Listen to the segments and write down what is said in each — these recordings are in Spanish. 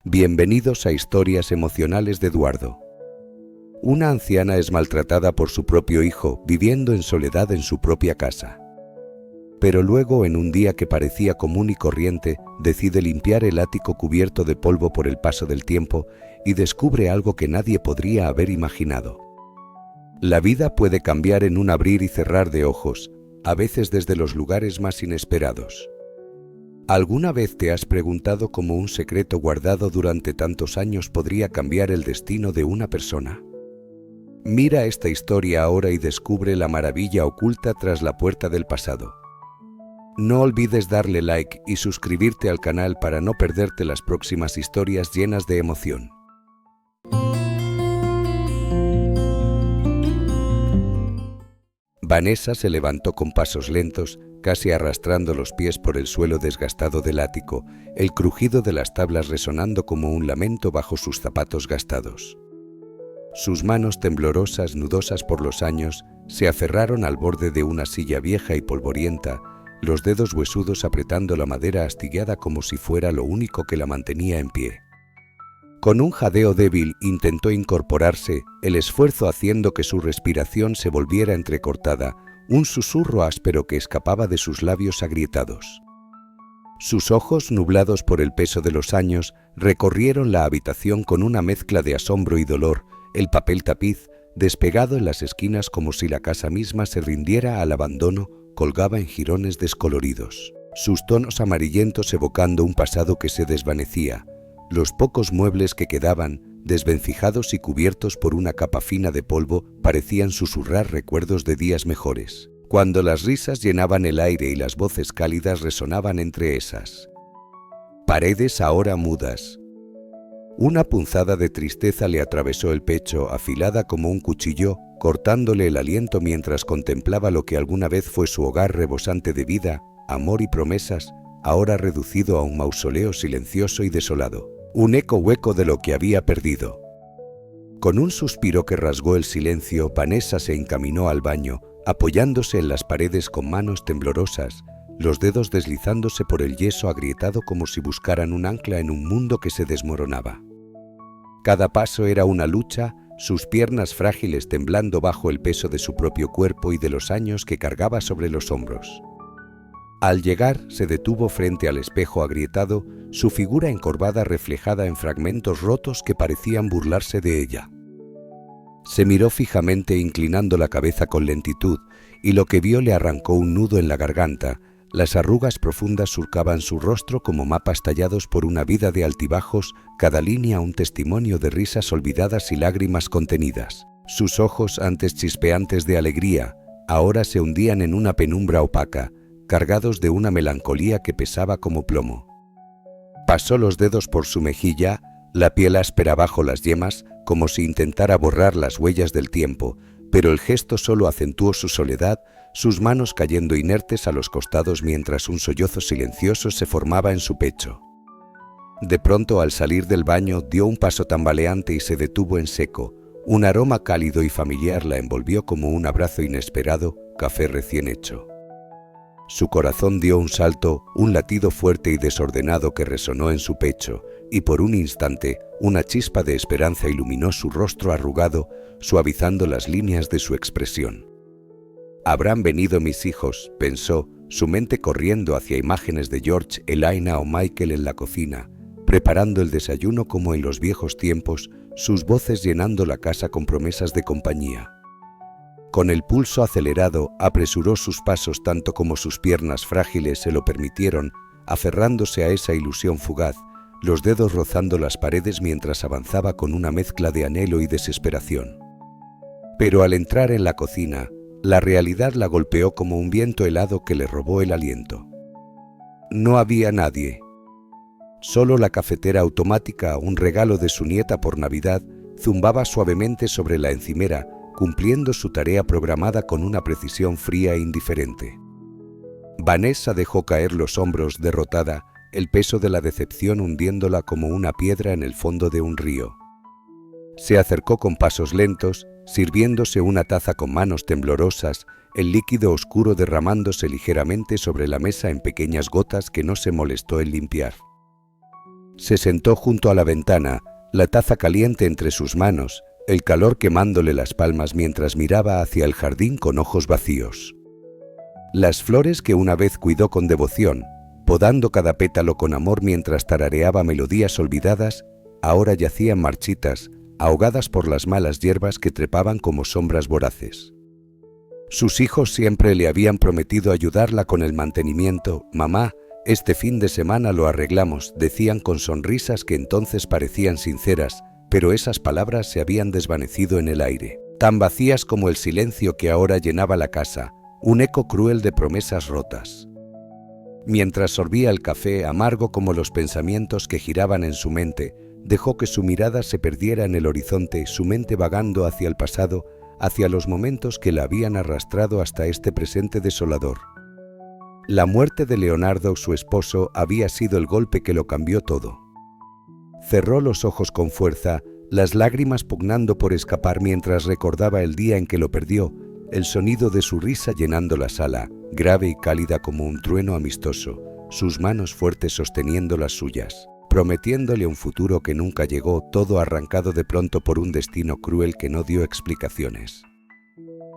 Bienvenidos a Historias Emocionales de Eduardo. Una anciana es maltratada por su propio hijo, viviendo en soledad en su propia casa. Pero luego, en un día que parecía común y corriente, decide limpiar el ático cubierto de polvo por el paso del tiempo y descubre algo que nadie podría haber imaginado. La vida puede cambiar en un abrir y cerrar de ojos, a veces desde los lugares más inesperados. ¿Alguna vez te has preguntado cómo un secreto guardado durante tantos años podría cambiar el destino de una persona? Mira esta historia ahora y descubre la maravilla oculta tras la puerta del pasado. No olvides darle like y suscribirte al canal para no perderte las próximas historias llenas de emoción. Vanessa se levantó con pasos lentos, casi arrastrando los pies por el suelo desgastado del ático, el crujido de las tablas resonando como un lamento bajo sus zapatos gastados. Sus manos temblorosas, nudosas por los años, se aferraron al borde de una silla vieja y polvorienta, los dedos huesudos apretando la madera astillada como si fuera lo único que la mantenía en pie. Con un jadeo débil intentó incorporarse, el esfuerzo haciendo que su respiración se volviera entrecortada, un susurro áspero que escapaba de sus labios agrietados. Sus ojos, nublados por el peso de los años, recorrieron la habitación con una mezcla de asombro y dolor, el papel tapiz, despegado en las esquinas como si la casa misma se rindiera al abandono, colgaba en jirones descoloridos, sus tonos amarillentos evocando un pasado que se desvanecía. Los pocos muebles que quedaban, desvencijados y cubiertos por una capa fina de polvo, parecían susurrar recuerdos de días mejores, cuando las risas llenaban el aire y las voces cálidas resonaban entre esas. Paredes ahora mudas. Una punzada de tristeza le atravesó el pecho, afilada como un cuchillo, cortándole el aliento mientras contemplaba lo que alguna vez fue su hogar rebosante de vida, amor y promesas, ahora reducido a un mausoleo silencioso y desolado. Un eco hueco de lo que había perdido. Con un suspiro que rasgó el silencio, Vanessa se encaminó al baño, apoyándose en las paredes con manos temblorosas, los dedos deslizándose por el yeso agrietado como si buscaran un ancla en un mundo que se desmoronaba. Cada paso era una lucha, sus piernas frágiles temblando bajo el peso de su propio cuerpo y de los años que cargaba sobre los hombros. Al llegar, se detuvo frente al espejo agrietado, su figura encorvada reflejada en fragmentos rotos que parecían burlarse de ella. Se miró fijamente inclinando la cabeza con lentitud, y lo que vio le arrancó un nudo en la garganta. Las arrugas profundas surcaban su rostro como mapas tallados por una vida de altibajos, cada línea un testimonio de risas olvidadas y lágrimas contenidas. Sus ojos, antes chispeantes de alegría, ahora se hundían en una penumbra opaca, cargados de una melancolía que pesaba como plomo. Pasó los dedos por su mejilla, la piel áspera bajo las yemas, como si intentara borrar las huellas del tiempo, pero el gesto solo acentuó su soledad, sus manos cayendo inertes a los costados mientras un sollozo silencioso se formaba en su pecho. De pronto, al salir del baño, dio un paso tambaleante y se detuvo en seco. Un aroma cálido y familiar la envolvió como un abrazo inesperado, café recién hecho. Su corazón dio un salto, un latido fuerte y desordenado que resonó en su pecho, y por un instante, una chispa de esperanza iluminó su rostro arrugado, suavizando las líneas de su expresión. «Habrán venido mis hijos», pensó, su mente corriendo hacia imágenes de George, Elaina o Michael en la cocina, preparando el desayuno como en los viejos tiempos, sus voces llenando la casa con promesas de compañía. Con el pulso acelerado, apresuró sus pasos tanto como sus piernas frágiles se lo permitieron, aferrándose a esa ilusión fugaz, los dedos rozando las paredes mientras avanzaba con una mezcla de anhelo y desesperación. Pero al entrar en la cocina, la realidad la golpeó como un viento helado que le robó el aliento. No había nadie. Solo la cafetera automática, un regalo de su nieta por Navidad, zumbaba suavemente sobre la encimera, cumpliendo su tarea programada con una precisión fría e indiferente. Vanessa dejó caer los hombros derrotada, el peso de la decepción hundiéndola como una piedra en el fondo de un río. Se acercó con pasos lentos, sirviéndose una taza con manos temblorosas, el líquido oscuro derramándose ligeramente sobre la mesa en pequeñas gotas que no se molestó en limpiar. Se sentó junto a la ventana, la taza caliente entre sus manos, el calor quemándole las palmas mientras miraba hacia el jardín con ojos vacíos. Las flores que una vez cuidó con devoción, podando cada pétalo con amor mientras tarareaba melodías olvidadas, ahora yacían marchitas, ahogadas por las malas hierbas que trepaban como sombras voraces. Sus hijos siempre le habían prometido ayudarla con el mantenimiento. «Mamá, este fin de semana lo arreglamos», decían con sonrisas que entonces parecían sinceras, pero esas palabras se habían desvanecido en el aire, tan vacías como el silencio que ahora llenaba la casa, un eco cruel de promesas rotas. Mientras sorbía el café, amargo como los pensamientos que giraban en su mente, dejó que su mirada se perdiera en el horizonte, su mente vagando hacia el pasado, hacia los momentos que la habían arrastrado hasta este presente desolador. La muerte de Leonardo, su esposo, había sido el golpe que lo cambió todo. Cerró los ojos con fuerza, las lágrimas pugnando por escapar mientras recordaba el día en que lo perdió, el sonido de su risa llenando la sala, grave y cálida como un trueno amistoso, sus manos fuertes sosteniendo las suyas, prometiéndole un futuro que nunca llegó, todo arrancado de pronto por un destino cruel que no dio explicaciones.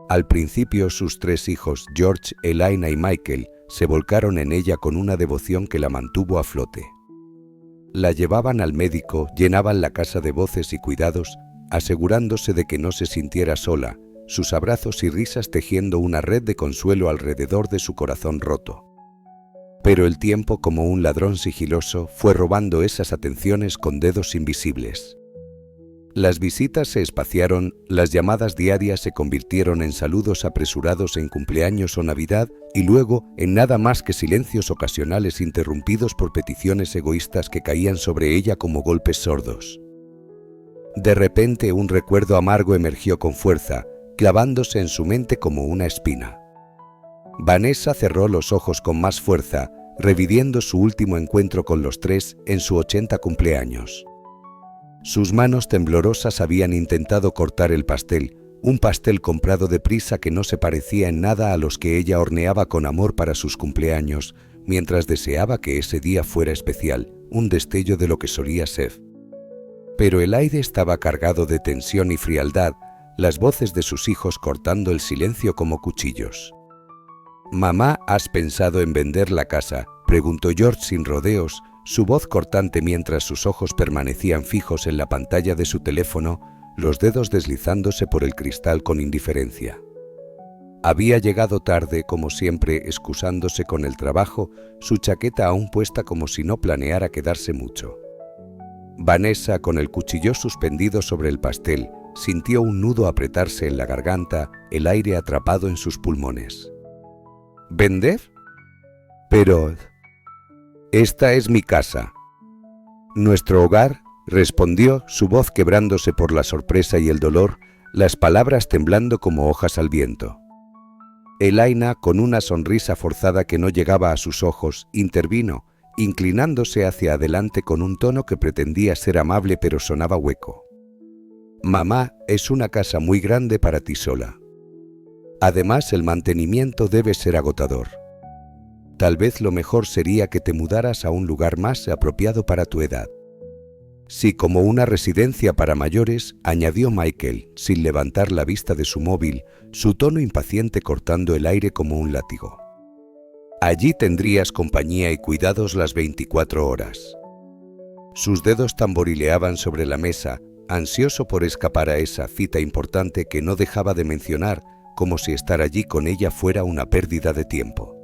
Al principio sus 3 hijos, George, Elaina y Michael, se volcaron en ella con una devoción que la mantuvo a flote. La llevaban al médico, llenaban la casa de voces y cuidados, asegurándose de que no se sintiera sola, sus abrazos y risas tejiendo una red de consuelo alrededor de su corazón roto. Pero el tiempo, como un ladrón sigiloso, fue robando esas atenciones con dedos invisibles. Las visitas se espaciaron, las llamadas diarias se convirtieron en saludos apresurados en cumpleaños o Navidad y luego en nada más que silencios ocasionales interrumpidos por peticiones egoístas que caían sobre ella como golpes sordos. De repente un recuerdo amargo emergió con fuerza, clavándose en su mente como una espina. Vanessa cerró los ojos con más fuerza, reviviendo su último encuentro con los 3 en su 80 cumpleaños. Sus manos temblorosas habían intentado cortar el pastel, un pastel comprado deprisa que no se parecía en nada a los que ella horneaba con amor para sus cumpleaños, mientras deseaba que ese día fuera especial, un destello de lo que solía ser. Pero el aire estaba cargado de tensión y frialdad, las voces de sus hijos cortando el silencio como cuchillos. «Mamá, ¿has pensado en vender la casa?», preguntó George sin rodeos, su voz cortante mientras sus ojos permanecían fijos en la pantalla de su teléfono, los dedos deslizándose por el cristal con indiferencia. Había llegado tarde, como siempre, excusándose con el trabajo, su chaqueta aún puesta como si no planeara quedarse mucho. Vanessa, con el cuchillo suspendido sobre el pastel, sintió un nudo apretarse en la garganta, el aire atrapado en sus pulmones. «¿Vender? Pero... esta es mi casa. Nuestro hogar», respondió, su voz quebrándose por la sorpresa y el dolor, las palabras temblando como hojas al viento. Elaina, con una sonrisa forzada que no llegaba a sus ojos, intervino, inclinándose hacia adelante con un tono que pretendía ser amable pero sonaba hueco. «Mamá, es una casa muy grande para ti sola. Además, el mantenimiento debe ser agotador. Tal vez lo mejor sería que te mudaras a un lugar más apropiado para tu edad». «Sí, como una residencia para mayores», añadió Michael, sin levantar la vista de su móvil, su tono impaciente cortando el aire como un látigo. «Allí tendrías compañía y cuidados las 24 horas». Sus dedos tamborileaban sobre la mesa, ansioso por escapar a esa cita importante que no dejaba de mencionar, como si estar allí con ella fuera una pérdida de tiempo.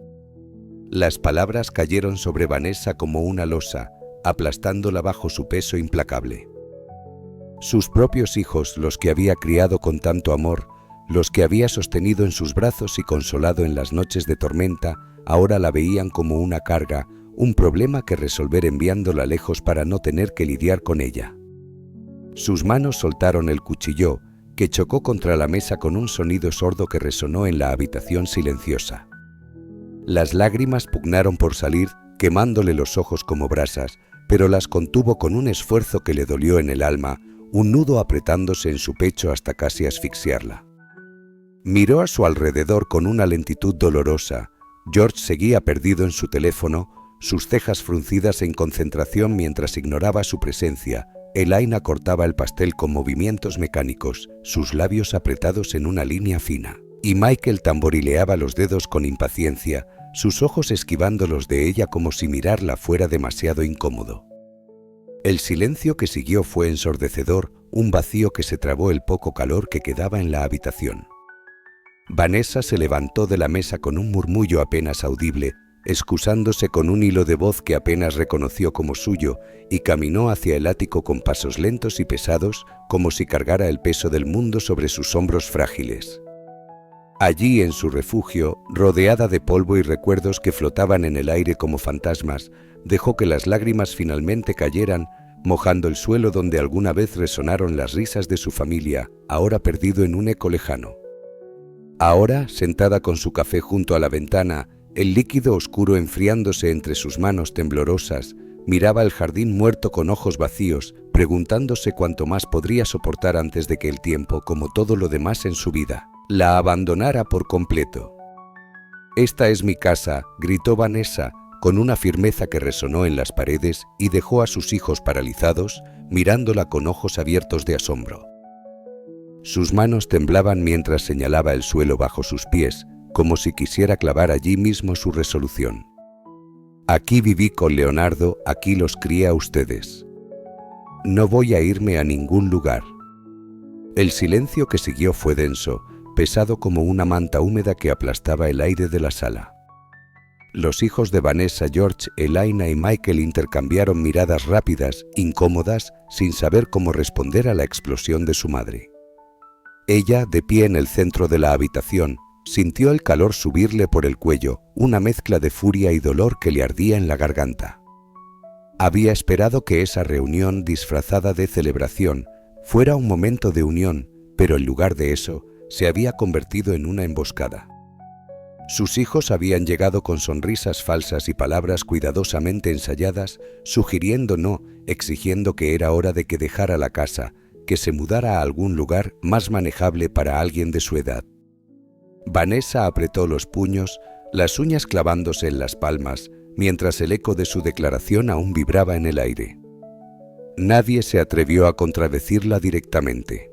Las palabras cayeron sobre Vanessa como una losa, aplastándola bajo su peso implacable. Sus propios hijos, los que había criado con tanto amor, los que había sostenido en sus brazos y consolado en las noches de tormenta, ahora la veían como una carga, un problema que resolver enviándola lejos para no tener que lidiar con ella. Sus manos soltaron el cuchillo, que chocó contra la mesa con un sonido sordo que resonó en la habitación silenciosa. Las lágrimas pugnaron por salir, quemándole los ojos como brasas, pero las contuvo con un esfuerzo que le dolió en el alma, un nudo apretándose en su pecho hasta casi asfixiarla. Miró a su alrededor con una lentitud dolorosa. George seguía perdido en su teléfono, sus cejas fruncidas en concentración mientras ignoraba su presencia. Elaina cortaba el pastel con movimientos mecánicos, sus labios apretados en una línea fina. Y Michael tamborileaba los dedos con impaciencia, sus ojos esquivándolos de ella como si mirarla fuera demasiado incómodo. El silencio que siguió fue ensordecedor, un vacío que se tragó el poco calor que quedaba en la habitación. Vanessa se levantó de la mesa con un murmullo apenas audible, excusándose con un hilo de voz que apenas reconoció como suyo, y caminó hacia el ático con pasos lentos y pesados, como si cargara el peso del mundo sobre sus hombros frágiles. Allí, en su refugio, rodeada de polvo y recuerdos que flotaban en el aire como fantasmas, dejó que las lágrimas finalmente cayeran, mojando el suelo donde alguna vez resonaron las risas de su familia, ahora perdido en un eco lejano. Ahora, sentada con su café junto a la ventana, el líquido oscuro enfriándose entre sus manos temblorosas, miraba el jardín muerto con ojos vacíos, preguntándose cuánto más podría soportar antes de que el tiempo, como todo lo demás en su vida, la abandonara por completo. «Esta es mi casa», gritó Vanessa, con una firmeza que resonó en las paredes y dejó a sus hijos paralizados, mirándola con ojos abiertos de asombro. Sus manos temblaban mientras señalaba el suelo bajo sus pies, como si quisiera clavar allí mismo su resolución. «Aquí viví con Leonardo, aquí los crié a ustedes. No voy a irme a ningún lugar». El silencio que siguió fue denso, pesado como una manta húmeda que aplastaba el aire de la sala. Los hijos de Vanessa, George, Elaina y Michael intercambiaron miradas rápidas, incómodas, sin saber cómo responder a la explosión de su madre. Ella, de pie en el centro de la habitación, sintió el calor subirle por el cuello, una mezcla de furia y dolor que le ardía en la garganta. Había esperado que esa reunión disfrazada de celebración fuera un momento de unión, pero en lugar de eso, se había convertido en una emboscada. Sus hijos habían llegado con sonrisas falsas y palabras cuidadosamente ensayadas, sugiriendo no, exigiendo que era hora de que dejara la casa, que se mudara a algún lugar más manejable para alguien de su edad. Vanessa apretó los puños, las uñas clavándose en las palmas, mientras el eco de su declaración aún vibraba en el aire. Nadie se atrevió a contradecirla directamente.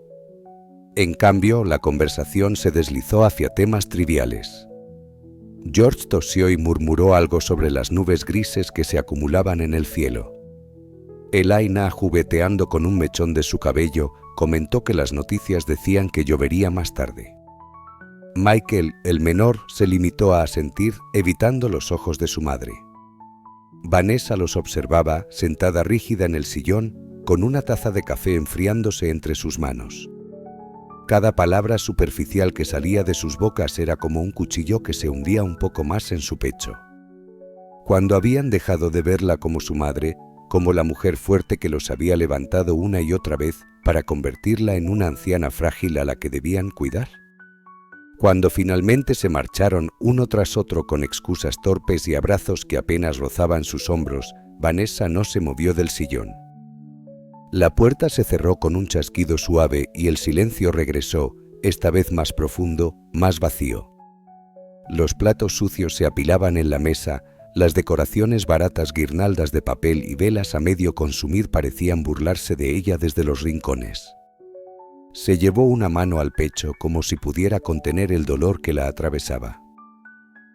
En cambio, la conversación se deslizó hacia temas triviales. George tosió y murmuró algo sobre las nubes grises que se acumulaban en el cielo. Elaina, jugueteando con un mechón de su cabello, comentó que las noticias decían que llovería más tarde. Michael, el menor, se limitó a asentir, evitando los ojos de su madre. Vanessa los observaba, sentada rígida en el sillón, con una taza de café enfriándose entre sus manos. Cada palabra superficial que salía de sus bocas era como un cuchillo que se hundía un poco más en su pecho. Cuando habían dejado de verla como su madre, como la mujer fuerte que los había levantado una y otra vez para convertirla en una anciana frágil a la que debían cuidar. Cuando finalmente se marcharon uno tras otro con excusas torpes y abrazos que apenas rozaban sus hombros, Vanessa no se movió del sillón. La puerta se cerró con un chasquido suave y el silencio regresó, esta vez más profundo, más vacío. Los platos sucios se apilaban en la mesa, las decoraciones baratas, guirnaldas de papel y velas a medio consumir parecían burlarse de ella desde los rincones. Se llevó una mano al pecho como si pudiera contener el dolor que la atravesaba.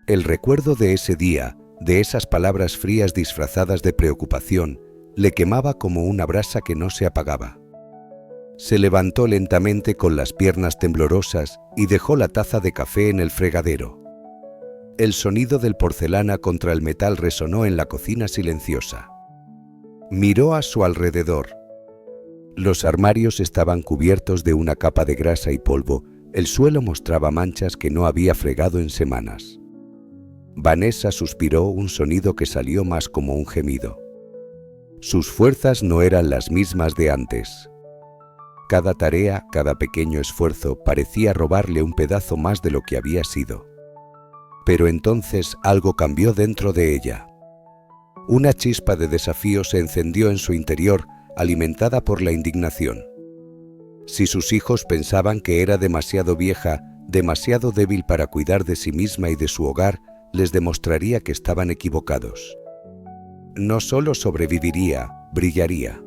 El recuerdo de ese día, de esas palabras frías disfrazadas de preocupación, le quemaba como una brasa que no se apagaba. Se levantó lentamente con las piernas temblorosas y dejó la taza de café en el fregadero. El sonido del porcelana contra el metal resonó en la cocina silenciosa. Miró a su alrededor. Los armarios estaban cubiertos de una capa de grasa y polvo, el suelo mostraba manchas que no había fregado en semanas. Vanessa suspiró, un sonido que salió más como un gemido. Sus fuerzas no eran las mismas de antes. Cada tarea, cada pequeño esfuerzo parecía robarle un pedazo más de lo que había sido. Pero entonces algo cambió dentro de ella. Una chispa de desafío se encendió en su interior, alimentada por la indignación. Si sus hijos pensaban que era demasiado vieja, demasiado débil para cuidar de sí misma y de su hogar, les demostraría que estaban equivocados. No solo sobreviviría, brillaría.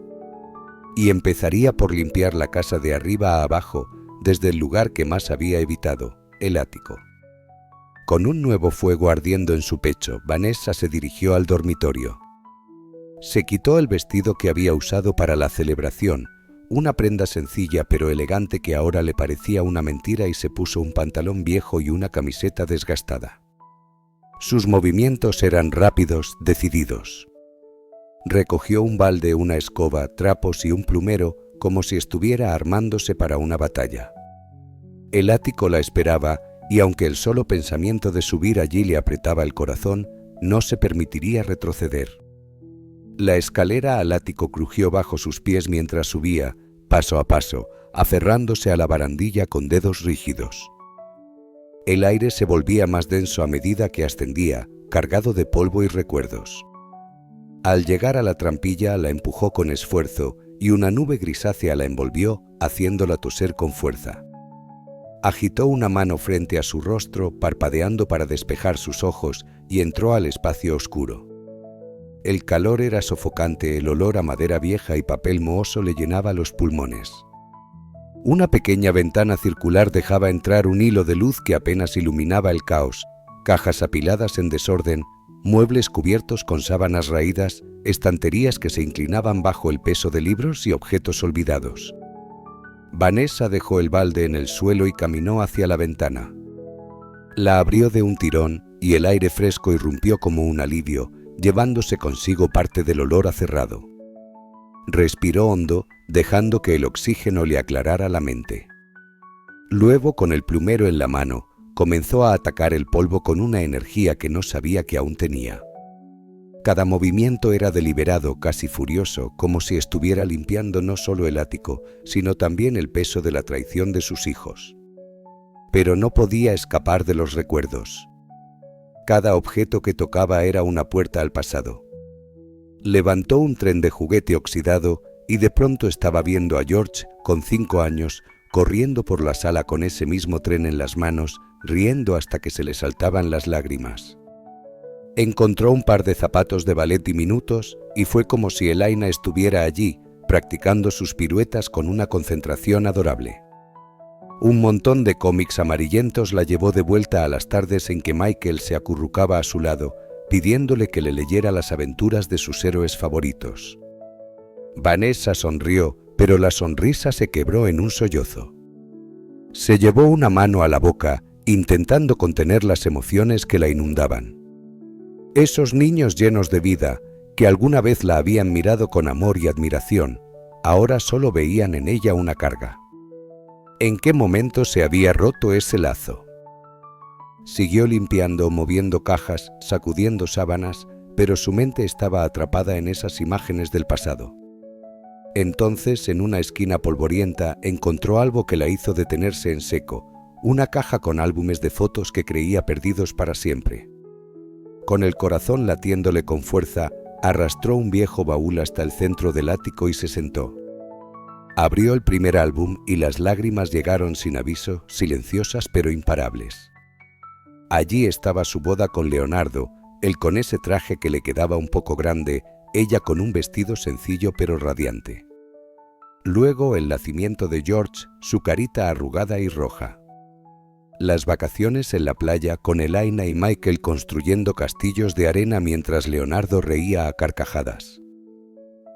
Y empezaría por limpiar la casa de arriba a abajo, desde el lugar que más había evitado, el ático. Con un nuevo fuego ardiendo en su pecho, Vanessa se dirigió al dormitorio. Se quitó el vestido que había usado para la celebración, una prenda sencilla pero elegante que ahora le parecía una mentira, y se puso un pantalón viejo y una camiseta desgastada. Sus movimientos eran rápidos, decididos. Recogió un balde, una escoba, trapos y un plumero, como si estuviera armándose para una batalla. El ático la esperaba, y aunque el solo pensamiento de subir allí le apretaba el corazón, no se permitiría retroceder. La escalera al ático crujió bajo sus pies mientras subía, paso a paso, aferrándose a la barandilla con dedos rígidos. El aire se volvía más denso a medida que ascendía, cargado de polvo y recuerdos. Al llegar a la trampilla la empujó con esfuerzo y una nube grisácea la envolvió, haciéndola toser con fuerza. Agitó una mano frente a su rostro, parpadeando para despejar sus ojos, y entró al espacio oscuro. El calor era sofocante, el olor a madera vieja y papel mohoso le llenaba los pulmones. Una pequeña ventana circular dejaba entrar un hilo de luz que apenas iluminaba el caos: cajas apiladas en desorden, muebles cubiertos con sábanas raídas, estanterías que se inclinaban bajo el peso de libros y objetos olvidados. Vanessa dejó el balde en el suelo y caminó hacia la ventana. La abrió de un tirón y el aire fresco irrumpió como un alivio, llevándose consigo parte del olor a cerrado. Respiró hondo, dejando que el oxígeno le aclarara la mente. Luego, con el plumero en la mano, comenzó a atacar el polvo con una energía que no sabía que aún tenía. Cada movimiento era deliberado, casi furioso, como si estuviera limpiando no solo el ático, sino también el peso de la traición de sus hijos. Pero no podía escapar de los recuerdos. Cada objeto que tocaba era una puerta al pasado. Levantó un tren de juguete oxidado y de pronto estaba viendo a George, con 5 años, corriendo por la sala con ese mismo tren en las manos, riendo hasta que se le saltaban las lágrimas. Encontró un par de zapatos de ballet diminutos y fue como si Elaina estuviera allí, practicando sus piruetas con una concentración adorable. Un montón de cómics amarillentos la llevó de vuelta a las tardes en que Michael se acurrucaba a su lado, pidiéndole que le leyera las aventuras de sus héroes favoritos. Vanessa sonrió, pero la sonrisa se quebró en un sollozo. Se llevó una mano a la boca, intentando contener las emociones que la inundaban. Esos niños llenos de vida, que alguna vez la habían mirado con amor y admiración, ahora solo veían en ella una carga. ¿En qué momento se había roto ese lazo? Siguió limpiando, moviendo cajas, sacudiendo sábanas, pero su mente estaba atrapada en esas imágenes del pasado. Entonces, en una esquina polvorienta, encontró algo que la hizo detenerse en seco: una caja con álbumes de fotos que creía perdidos para siempre. Con el corazón latiéndole con fuerza, arrastró un viejo baúl hasta el centro del ático y se sentó. Abrió el primer álbum y las lágrimas llegaron sin aviso, silenciosas pero imparables. Allí estaba su boda con Leonardo, él con ese traje que le quedaba un poco grande, ella con un vestido sencillo pero radiante. Luego el nacimiento de George, su carita arrugada y roja. Las vacaciones en la playa con Elaina y Michael construyendo castillos de arena mientras Leonardo reía a carcajadas.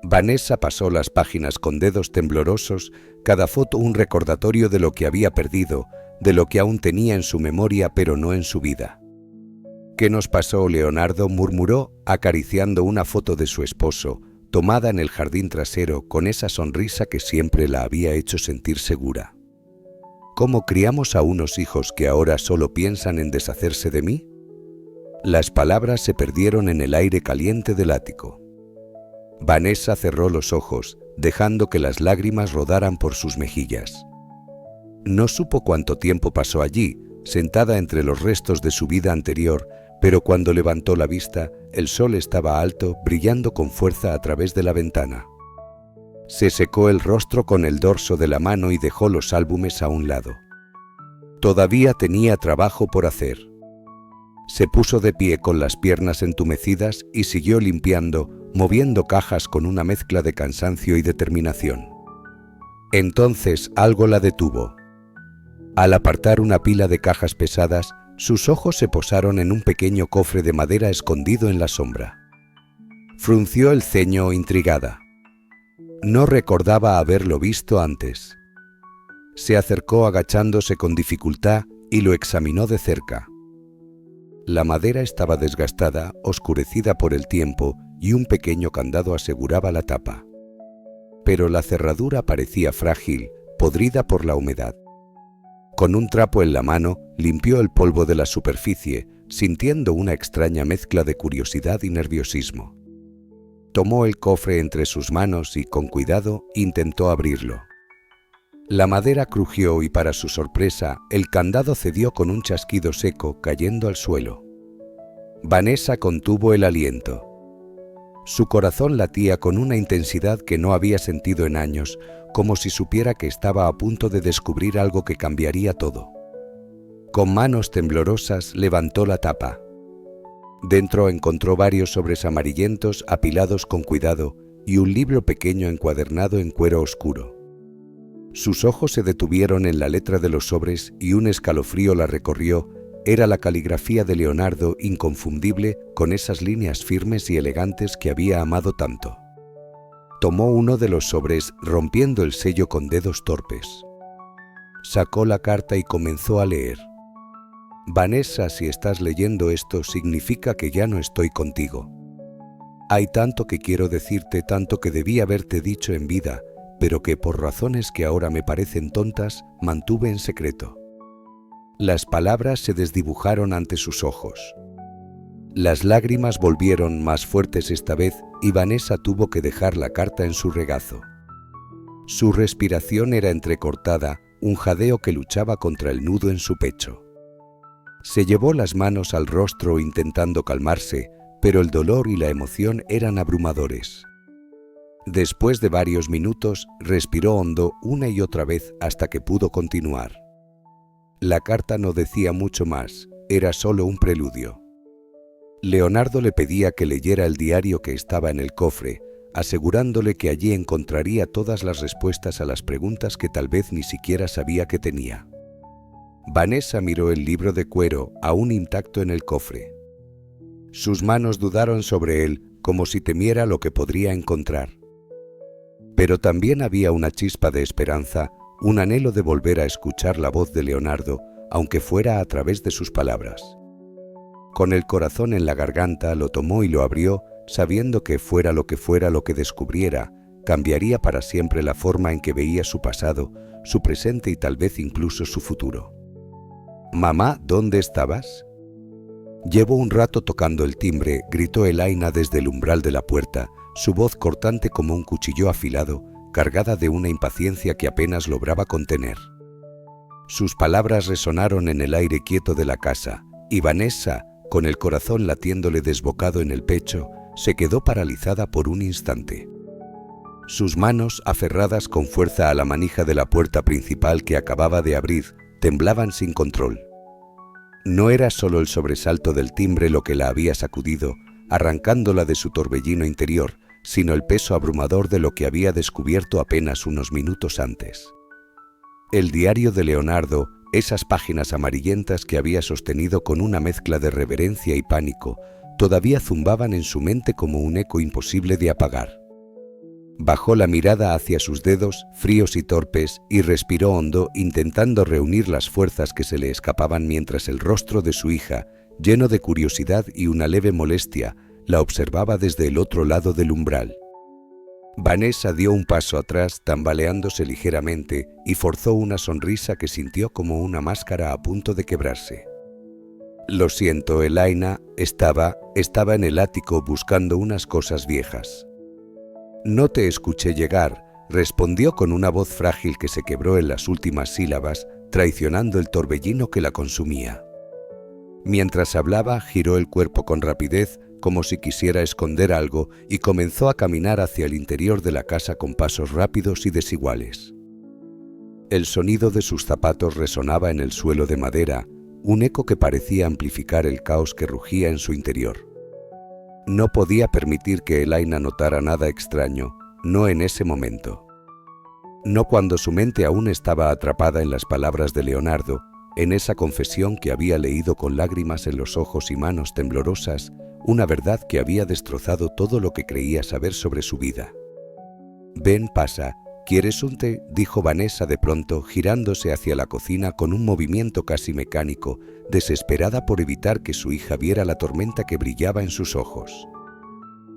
Vanessa pasó las páginas con dedos temblorosos, cada foto un recordatorio de lo que había perdido, de lo que aún tenía en su memoria pero no en su vida. ¿Qué nos pasó, Leonardo?, murmuró, acariciando una foto de su esposo, tomada en el jardín trasero con esa sonrisa que siempre la había hecho sentir segura. ¿Cómo criamos a unos hijos que ahora solo piensan en deshacerse de mí? Las palabras se perdieron en el aire caliente del ático. Vanessa cerró los ojos, dejando que las lágrimas rodaran por sus mejillas. No supo cuánto tiempo pasó allí, sentada entre los restos de su vida anterior, pero cuando levantó la vista, el sol estaba alto, brillando con fuerza a través de la ventana. Se secó el rostro con el dorso de la mano y dejó los álbumes a un lado. Todavía tenía trabajo por hacer. Se puso de pie con las piernas entumecidas y siguió limpiando, moviendo cajas con una mezcla de cansancio y determinación. Entonces algo la detuvo. Al apartar una pila de cajas pesadas, sus ojos se posaron en un pequeño cofre de madera escondido en la sombra. Frunció el ceño intrigada. No recordaba haberlo visto antes. Se acercó agachándose con dificultad y lo examinó de cerca. La madera estaba desgastada, oscurecida por el tiempo, y un pequeño candado aseguraba la tapa. Pero la cerradura parecía frágil, podrida por la humedad. Con un trapo en la mano, limpió el polvo de la superficie, sintiendo una extraña mezcla de curiosidad y nerviosismo. Tomó el cofre entre sus manos y, con cuidado, intentó abrirlo. La madera crujió y, para su sorpresa, el candado cedió con un chasquido seco, cayendo al suelo. Vanessa contuvo el aliento. Su corazón latía con una intensidad que no había sentido en años, como si supiera que estaba a punto de descubrir algo que cambiaría todo. Con manos temblorosas levantó la tapa. Dentro encontró varios sobres amarillentos apilados con cuidado y un libro pequeño encuadernado en cuero oscuro. Sus ojos se detuvieron en la letra de los sobres y un escalofrío la recorrió. Era la caligrafía de Leonardo, inconfundible, con esas líneas firmes y elegantes que había amado tanto. Tomó uno de los sobres, rompiendo el sello con dedos torpes. Sacó la carta y comenzó a leer. Vanessa, si estás leyendo esto, significa que ya no estoy contigo. Hay tanto que quiero decirte, tanto que debí haberte dicho en vida, pero que por razones que ahora me parecen tontas, mantuve en secreto. Las palabras se desdibujaron ante sus ojos. Las lágrimas volvieron más fuertes esta vez y Vanessa tuvo que dejar la carta en su regazo. Su respiración era entrecortada, un jadeo que luchaba contra el nudo en su pecho. Se llevó las manos al rostro intentando calmarse, pero el dolor y la emoción eran abrumadores. Después de varios minutos, respiró hondo una y otra vez hasta que pudo continuar. La carta no decía mucho más, era solo un preludio. Leonardo le pedía que leyera el diario que estaba en el cofre, asegurándole que allí encontraría todas las respuestas a las preguntas que tal vez ni siquiera sabía que tenía. Vanessa miró el libro de cuero, aún intacto en el cofre. Sus manos dudaron sobre él, como si temiera lo que podría encontrar. Pero también había una chispa de esperanza, un anhelo de volver a escuchar la voz de Leonardo, aunque fuera a través de sus palabras. Con el corazón en la garganta lo tomó y lo abrió, sabiendo que fuera lo que descubriera, cambiaría para siempre la forma en que veía su pasado, su presente y tal vez incluso su futuro. «Mamá, ¿dónde estabas?» «Llevo un rato tocando el timbre», gritó Elaina desde el umbral de la puerta, su voz cortante como un cuchillo afilado, cargada de una impaciencia que apenas lograba contener. Sus palabras resonaron en el aire quieto de la casa, y Vanessa, con el corazón latiéndole desbocado en el pecho, se quedó paralizada por un instante. Sus manos, aferradas con fuerza a la manija de la puerta principal que acababa de abrir, temblaban sin control. No era solo el sobresalto del timbre lo que la había sacudido, arrancándola de su torbellino interior, sino el peso abrumador de lo que había descubierto apenas unos minutos antes. El diario de Leonardo, esas páginas amarillentas que había sostenido con una mezcla de reverencia y pánico, todavía zumbaban en su mente como un eco imposible de apagar. Bajó la mirada hacia sus dedos, fríos y torpes, y respiró hondo, intentando reunir las fuerzas que se le escapaban mientras el rostro de su hija, lleno de curiosidad y una leve molestia, la observaba desde el otro lado del umbral. Vanessa dio un paso atrás, tambaleándose ligeramente, y forzó una sonrisa que sintió como una máscara a punto de quebrarse. «Lo siento, Elaina, estaba en el ático buscando unas cosas viejas». «No te escuché llegar», respondió con una voz frágil que se quebró en las últimas sílabas, traicionando el torbellino que la consumía. Mientras hablaba, giró el cuerpo con rapidez, como si quisiera esconder algo, y comenzó a caminar hacia el interior de la casa con pasos rápidos y desiguales. El sonido de sus zapatos resonaba en el suelo de madera, un eco que parecía amplificar el caos que rugía en su interior. No podía permitir que Elaina notara nada extraño, no en ese momento. No cuando su mente aún estaba atrapada en las palabras de Leonardo, en esa confesión que había leído con lágrimas en los ojos y manos temblorosas, una verdad que había destrozado todo lo que creía saber sobre su vida. «Ven, pasa. ¿Quieres un té?», dijo Vanessa de pronto, girándose hacia la cocina con un movimiento casi mecánico, desesperada por evitar que su hija viera la tormenta que brillaba en sus ojos.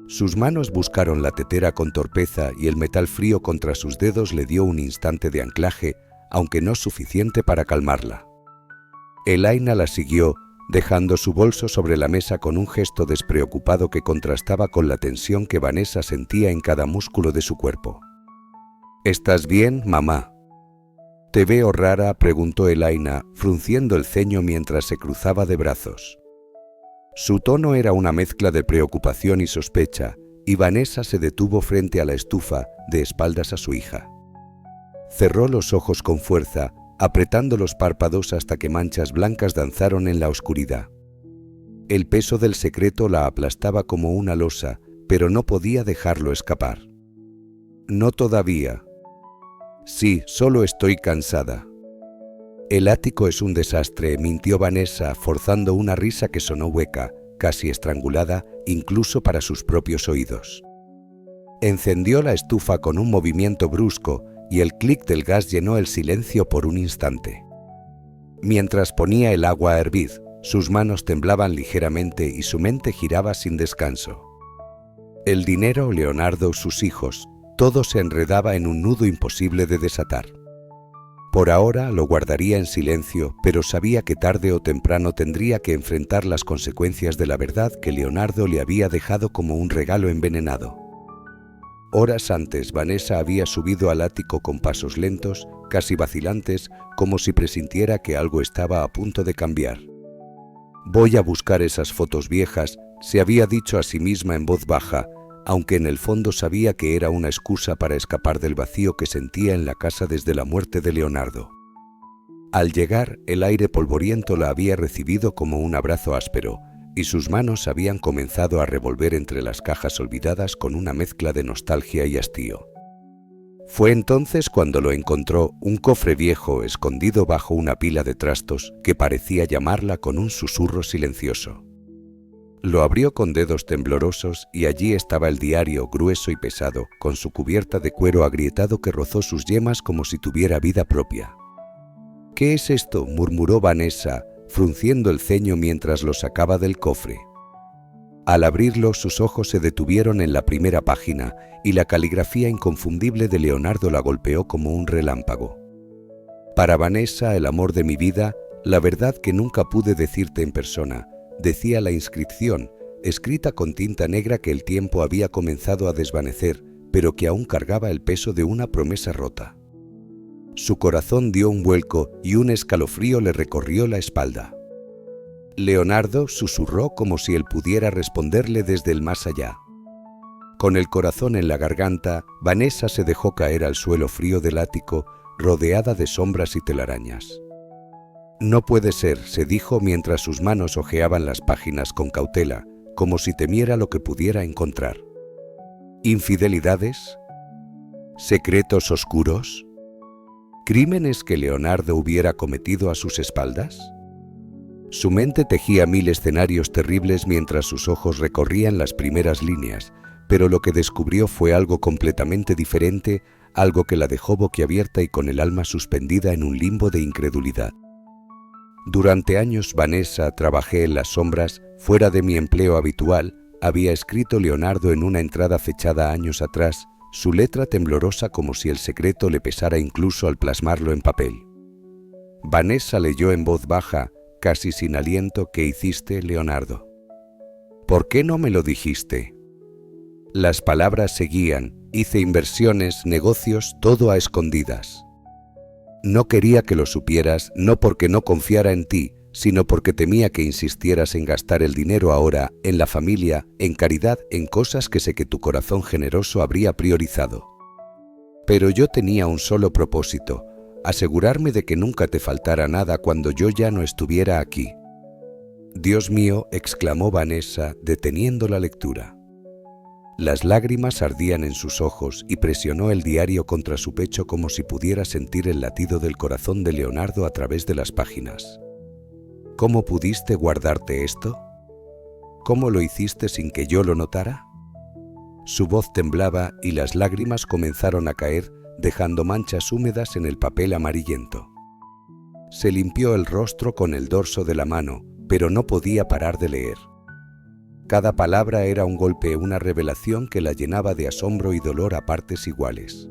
Sus manos buscaron la tetera con torpeza y el metal frío contra sus dedos le dio un instante de anclaje, aunque no suficiente para calmarla. Elaina la siguió, dejando su bolso sobre la mesa con un gesto despreocupado que contrastaba con la tensión que Vanessa sentía en cada músculo de su cuerpo. «¿Estás bien, mamá?» «¿Te veo rara?», preguntó Elaina, frunciendo el ceño mientras se cruzaba de brazos. Su tono era una mezcla de preocupación y sospecha, y Vanessa se detuvo frente a la estufa, de espaldas a su hija. Cerró los ojos con fuerza, apretando los párpados hasta que manchas blancas danzaron en la oscuridad. El peso del secreto la aplastaba como una losa, pero no podía dejarlo escapar. «No todavía». «Sí, solo estoy cansada». «El ático es un desastre», mintió Vanessa, forzando una risa que sonó hueca, casi estrangulada, incluso para sus propios oídos. Encendió la estufa con un movimiento brusco y el clic del gas llenó el silencio por un instante. Mientras ponía el agua a hervir, sus manos temblaban ligeramente y su mente giraba sin descanso. El dinero, Leonardo, sus hijos, todo se enredaba en un nudo imposible de desatar. Por ahora lo guardaría en silencio, pero sabía que tarde o temprano tendría que enfrentar las consecuencias de la verdad que Leonardo le había dejado como un regalo envenenado. Horas antes, Vanessa había subido al ático con pasos lentos, casi vacilantes, como si presintiera que algo estaba a punto de cambiar. «Voy a buscar esas fotos viejas», se había dicho a sí misma en voz baja, aunque en el fondo sabía que era una excusa para escapar del vacío que sentía en la casa desde la muerte de Leonardo. Al llegar, el aire polvoriento la había recibido como un abrazo áspero, y sus manos habían comenzado a revolver entre las cajas olvidadas con una mezcla de nostalgia y hastío. Fue entonces cuando lo encontró, un cofre viejo escondido bajo una pila de trastos que parecía llamarla con un susurro silencioso. Lo abrió con dedos temblorosos y allí estaba el diario, grueso y pesado, con su cubierta de cuero agrietado que rozó sus yemas como si tuviera vida propia. «¿Qué es esto?», murmuró Vanessa, frunciendo el ceño mientras lo sacaba del cofre. Al abrirlo, sus ojos se detuvieron en la primera página y la caligrafía inconfundible de Leonardo la golpeó como un relámpago. «Para Vanessa, el amor de mi vida, la verdad que nunca pude decirte en persona», decía la inscripción, escrita con tinta negra que el tiempo había comenzado a desvanecer, pero que aún cargaba el peso de una promesa rota. Su corazón dio un vuelco y un escalofrío le recorrió la espalda. Leonardo susurró como si él pudiera responderle desde el más allá. Con el corazón en la garganta, Vanessa se dejó caer al suelo frío del ático, rodeada de sombras y telarañas. «No puede ser», se dijo mientras sus manos hojeaban las páginas con cautela, como si temiera lo que pudiera encontrar. ¿Infidelidades? ¿Secretos oscuros? ¿Crímenes que Leonardo hubiera cometido a sus espaldas? Su mente tejía mil escenarios terribles mientras sus ojos recorrían las primeras líneas, pero lo que descubrió fue algo completamente diferente, algo que la dejó boquiabierta y con el alma suspendida en un limbo de incredulidad. «Durante años, Vanessa, trabajé en las sombras, fuera de mi empleo habitual», había escrito Leonardo en una entrada fechada años atrás, su letra temblorosa como si el secreto le pesara incluso al plasmarlo en papel. Vanessa leyó en voz baja, casi sin aliento: «¿Qué hiciste, Leonardo? ¿Por qué no me lo dijiste?». Las palabras seguían: «Hice inversiones, negocios, todo a escondidas. No quería que lo supieras, no porque no confiara en ti, sino porque temía que insistieras en gastar el dinero ahora, en la familia, en caridad, en cosas que sé que tu corazón generoso habría priorizado. Pero yo tenía un solo propósito, asegurarme de que nunca te faltara nada cuando yo ya no estuviera aquí. Dios mío, exclamó Vanessa, deteniendo la lectura. Las lágrimas ardían en sus ojos y presionó el diario contra su pecho como si pudiera sentir el latido del corazón de Leonardo a través de las páginas. ¿Cómo pudiste guardarte esto? ¿Cómo lo hiciste sin que yo lo notara? Su voz temblaba y las lágrimas comenzaron a caer, dejando manchas húmedas en el papel amarillento. Se limpió el rostro con el dorso de la mano, pero no podía parar de leer. Cada palabra era un golpe, una revelación que la llenaba de asombro y dolor a partes iguales.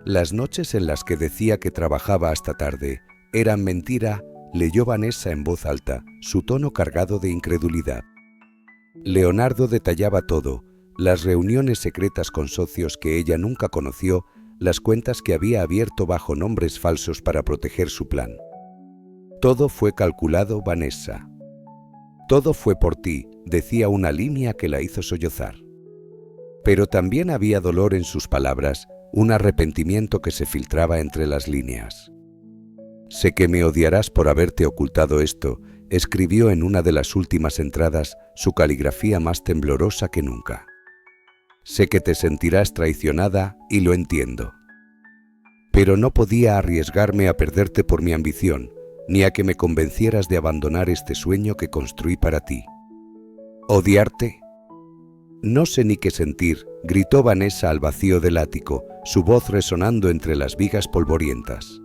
Las noches en las que decía que trabajaba hasta tarde eran mentira, leyó Vanessa en voz alta, su tono cargado de incredulidad. Leonardo detallaba todo, las reuniones secretas con socios que ella nunca conoció, las cuentas que había abierto bajo nombres falsos para proteger su plan. Todo fue calculado, Vanessa. Todo fue por ti, decía una línea que la hizo sollozar. Pero también había dolor en sus palabras, un arrepentimiento que se filtraba entre las líneas. Sé que me odiarás por haberte ocultado esto, escribió en una de las últimas entradas, su caligrafía más temblorosa que nunca. Sé que te sentirás traicionada y lo entiendo. Pero no podía arriesgarme a perderte por mi ambición, ni a que me convencieras de abandonar este sueño que construí para ti. ¿Odiarte? No sé ni qué sentir, gritó Vanessa al vacío del ático, su voz resonando entre las vigas polvorientas.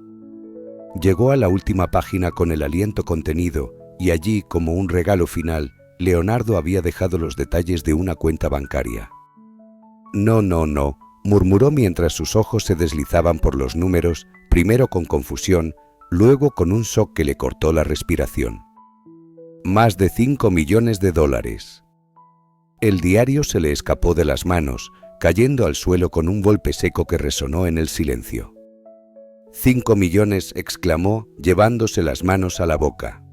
Llegó a la última página con el aliento contenido, y allí, como un regalo final, Leonardo había dejado los detalles de una cuenta bancaria. No, murmuró mientras sus ojos se deslizaban por los números, primero con confusión, luego con un shock que le cortó la respiración. Más de $5 millones. El diario se le escapó de las manos, cayendo al suelo con un golpe seco que resonó en el silencio. 5 millones, exclamó, llevándose las manos a la boca.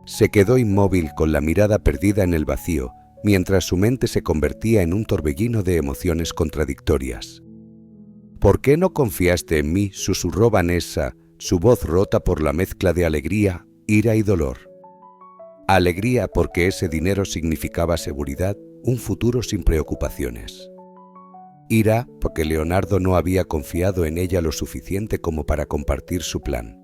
Se quedó inmóvil con la mirada perdida en el vacío, mientras su mente se convertía en un torbellino de emociones contradictorias. ¿Por qué no confiaste en mí?, susurró Vanessa, su voz rota por la mezcla de alegría, ira y dolor. Alegría porque ese dinero significaba seguridad, un futuro sin preocupaciones. Ira porque Leonardo no había confiado en ella lo suficiente como para compartir su plan.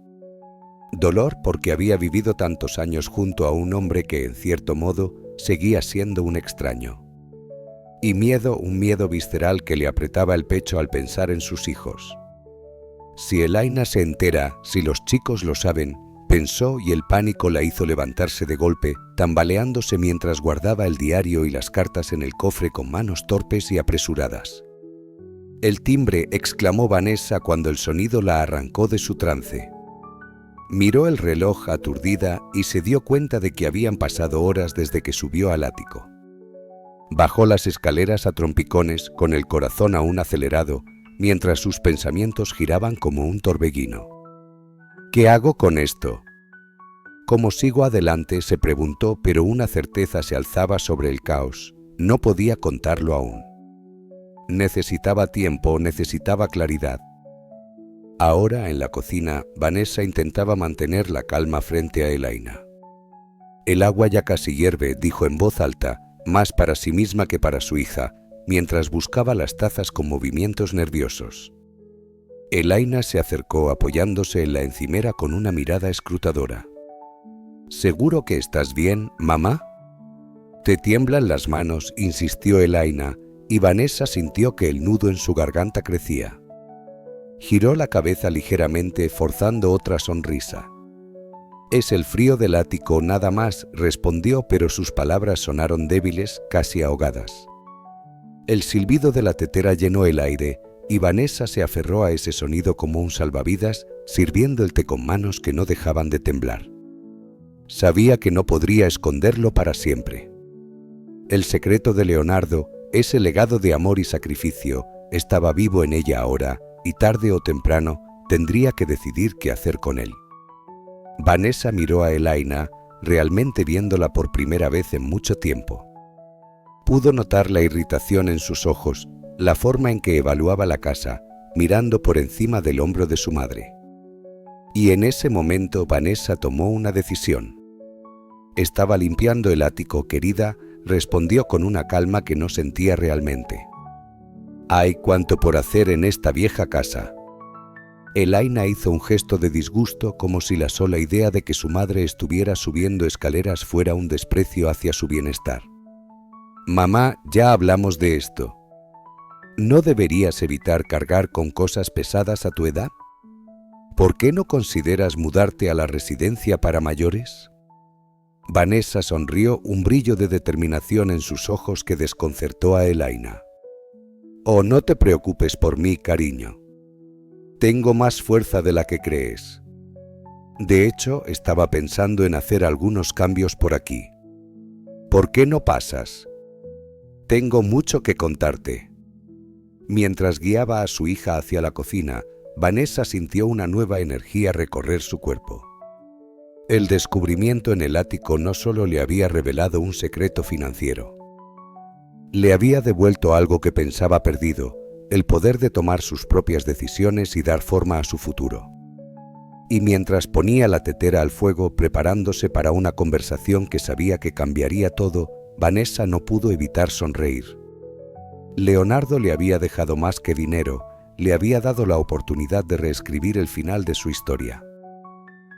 Dolor porque había vivido tantos años junto a un hombre que, en cierto modo, seguía siendo un extraño. Y miedo, un miedo visceral que le apretaba el pecho al pensar en sus hijos. Si Elaina se entera, si los chicos lo saben, pensó, y el pánico la hizo levantarse de golpe, tambaleándose mientras guardaba el diario y las cartas en el cofre con manos torpes y apresuradas. El timbre, exclamó Vanessa cuando el sonido la arrancó de su trance. Miró el reloj aturdida y se dio cuenta de que habían pasado horas desde que subió al ático. Bajó las escaleras a trompicones, con el corazón aún acelerado, mientras sus pensamientos giraban como un torbellino. ¿Qué hago con esto? ¿Cómo sigo adelante?, se preguntó, pero una certeza se alzaba sobre el caos. No podía contarlo aún. Necesitaba tiempo, necesitaba claridad. Ahora, en la cocina, Vanessa intentaba mantener la calma frente a Elaina. El agua ya casi hierve, dijo en voz alta, más para sí misma que para su hija, mientras buscaba las tazas con movimientos nerviosos. Elaina se acercó apoyándose en la encimera con una mirada escrutadora. ¿Seguro que estás bien, mamá? Te tiemblan las manos, insistió Elaina, y Vanessa sintió que el nudo en su garganta crecía. Giró la cabeza ligeramente, forzando otra sonrisa. Es el frío del ático, nada más, respondió, pero sus palabras sonaron débiles, casi ahogadas. El silbido de la tetera llenó el aire, y Vanessa se aferró a ese sonido como un salvavidas, sirviendo el té con manos que no dejaban de temblar. Sabía que no podría esconderlo para siempre. El secreto de Leonardo, ese legado de amor y sacrificio, estaba vivo en ella ahora, y tarde o temprano tendría que decidir qué hacer con él. Vanessa miró a Elaina, realmente viéndola por primera vez en mucho tiempo. Pudo notar la irritación en sus ojos, la forma en que evaluaba la casa, mirando por encima del hombro de su madre. Y en ese momento Vanessa tomó una decisión. Estaba limpiando el ático, querida, respondió con una calma que no sentía realmente. Hay cuanto por hacer en esta vieja casa. Elaina hizo un gesto de disgusto, como si la sola idea de que su madre estuviera subiendo escaleras fuera un desprecio hacia su bienestar. Mamá, ya hablamos de esto. ¿No deberías evitar cargar con cosas pesadas a tu edad? ¿Por qué no consideras mudarte a la residencia para mayores? Vanessa sonrió, un brillo de determinación en sus ojos que desconcertó a Elaina. Oh, no te preocupes por mí, cariño. Tengo más fuerza de la que crees. De hecho, estaba pensando en hacer algunos cambios por aquí. ¿Por qué no pasas? Tengo mucho que contarte. Mientras guiaba a su hija hacia la cocina, Vanessa sintió una nueva energía recorrer su cuerpo. El descubrimiento en el ático no solo le había revelado un secreto financiero. Le había devuelto algo que pensaba perdido, el poder de tomar sus propias decisiones y dar forma a su futuro. Y mientras ponía la tetera al fuego preparándose para una conversación que sabía que cambiaría todo, Vanessa no pudo evitar sonreír. Leonardo le había dejado más que dinero, le había dado la oportunidad de reescribir el final de su historia.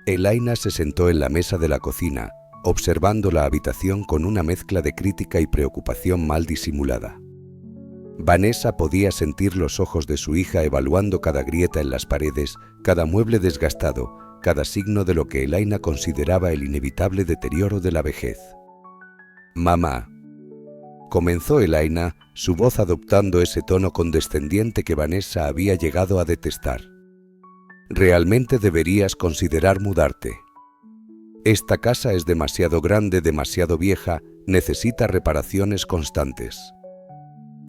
Elaina se sentó en la mesa de la cocina, observando la habitación con una mezcla de crítica y preocupación mal disimulada. Vanessa podía sentir los ojos de su hija evaluando cada grieta en las paredes, cada mueble desgastado, cada signo de lo que Elaina consideraba el inevitable deterioro de la vejez. «Mamá», comenzó Elaina, su voz adoptando ese tono condescendiente que Vanessa había llegado a detestar. «Realmente deberías considerar mudarte. Esta casa es demasiado grande, demasiado vieja, necesita reparaciones constantes.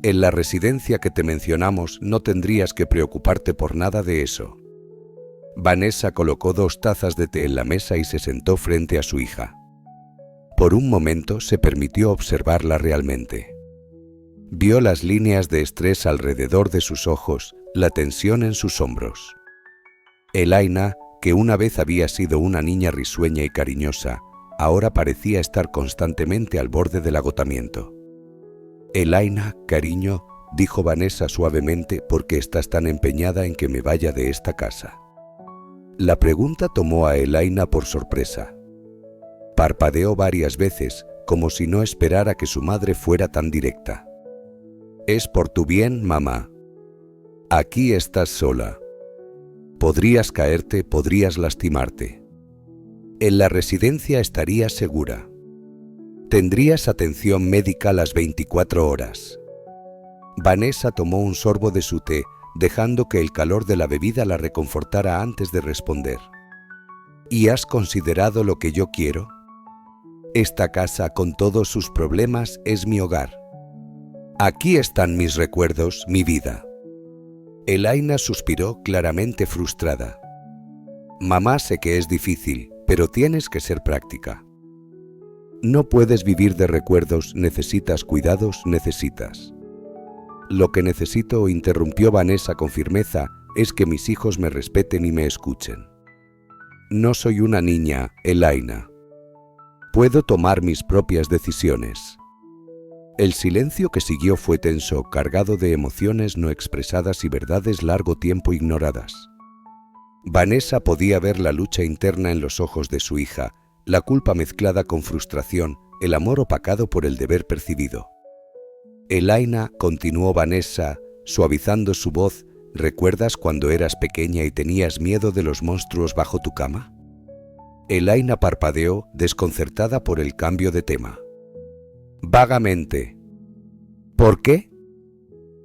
En la residencia que te mencionamos no tendrías que preocuparte por nada de eso». Vanessa colocó 2 tazas de té en la mesa y se sentó frente a su hija. Por un momento se permitió observarla realmente. Vio las líneas de estrés alrededor de sus ojos, la tensión en sus hombros. Elaina, que una vez había sido una niña risueña y cariñosa, ahora parecía estar constantemente al borde del agotamiento. «Elaina, cariño», dijo Vanessa suavemente, «¿por qué estás tan empeñada en que me vaya de esta casa?». La pregunta tomó a Elaina por sorpresa. Parpadeó varias veces, como si no esperara que su madre fuera tan directa. «Es por tu bien, mamá. Aquí estás sola. Podrías caerte, podrías lastimarte. En la residencia estarías segura. Tendrías atención médica las 24 horas». Vanessa tomó un sorbo de su té, dejando que el calor de la bebida la reconfortara antes de responder. «¿Y has considerado lo que yo quiero? Esta casa, con todos sus problemas, es mi hogar. Aquí están mis recuerdos, mi vida». Elaina suspiró, claramente frustrada. «Mamá, sé que es difícil, pero tienes que ser práctica. No puedes vivir de recuerdos, necesitas cuidados, necesitas». «Lo que necesito», interrumpió Vanessa con firmeza, «es que mis hijos me respeten y me escuchen. No soy una niña, Elaina. Puedo tomar mis propias decisiones». El silencio que siguió fue tenso, cargado de emociones no expresadas y verdades largo tiempo ignoradas. Vanessa podía ver la lucha interna en los ojos de su hija, la culpa mezclada con frustración, el amor opacado por el deber percibido. «Elaina», continuó Vanessa, suavizando su voz, «¿recuerdas cuando eras pequeña y tenías miedo de los monstruos bajo tu cama?». Elaina parpadeó, desconcertada por el cambio de tema. «Vagamente». «¿Por qué?».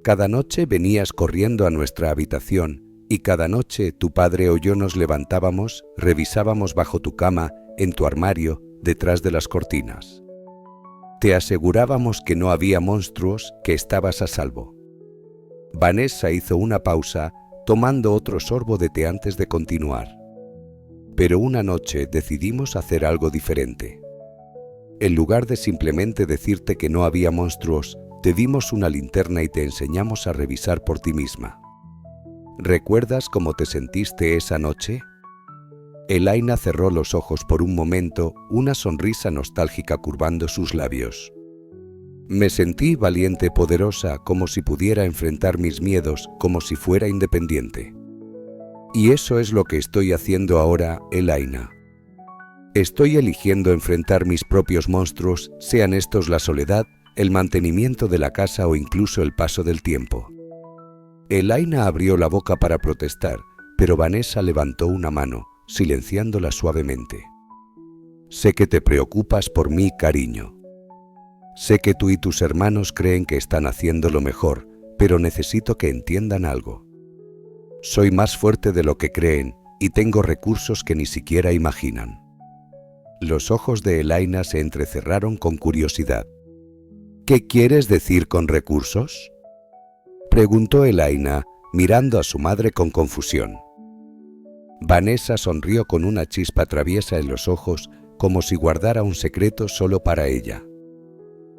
«Cada noche venías corriendo a nuestra habitación y cada noche tu padre o yo nos levantábamos, revisábamos bajo tu cama, en tu armario, detrás de las cortinas. Te asegurábamos que no había monstruos, que estabas a salvo». Vanessa hizo una pausa, tomando otro sorbo de té antes de continuar. «Pero una noche decidimos hacer algo diferente. En lugar de simplemente decirte que no había monstruos, te dimos una linterna y te enseñamos a revisar por ti misma. ¿Recuerdas cómo te sentiste esa noche?». Elaina cerró los ojos por un momento, una sonrisa nostálgica curvando sus labios. Me sentí valiente, poderosa, como si pudiera enfrentar mis miedos, como si fuera independiente. Y eso es lo que estoy haciendo ahora, Elaina. Estoy eligiendo enfrentar mis propios monstruos, sean estos la soledad, el mantenimiento de la casa o incluso el paso del tiempo. Elaina abrió la boca para protestar, pero Vanessa levantó una mano, silenciándola suavemente. Sé que te preocupas por mí, cariño. Sé que tú y tus hermanos creen que están haciendo lo mejor, pero necesito que entiendan algo. Soy más fuerte de lo que creen y tengo recursos que ni siquiera imaginan. Los ojos de Elaina se entrecerraron con curiosidad. ¿Qué quieres decir con recursos?, preguntó Elaina, mirando a su madre con confusión. Vanessa sonrió con una chispa traviesa en los ojos, como si guardara un secreto solo para ella.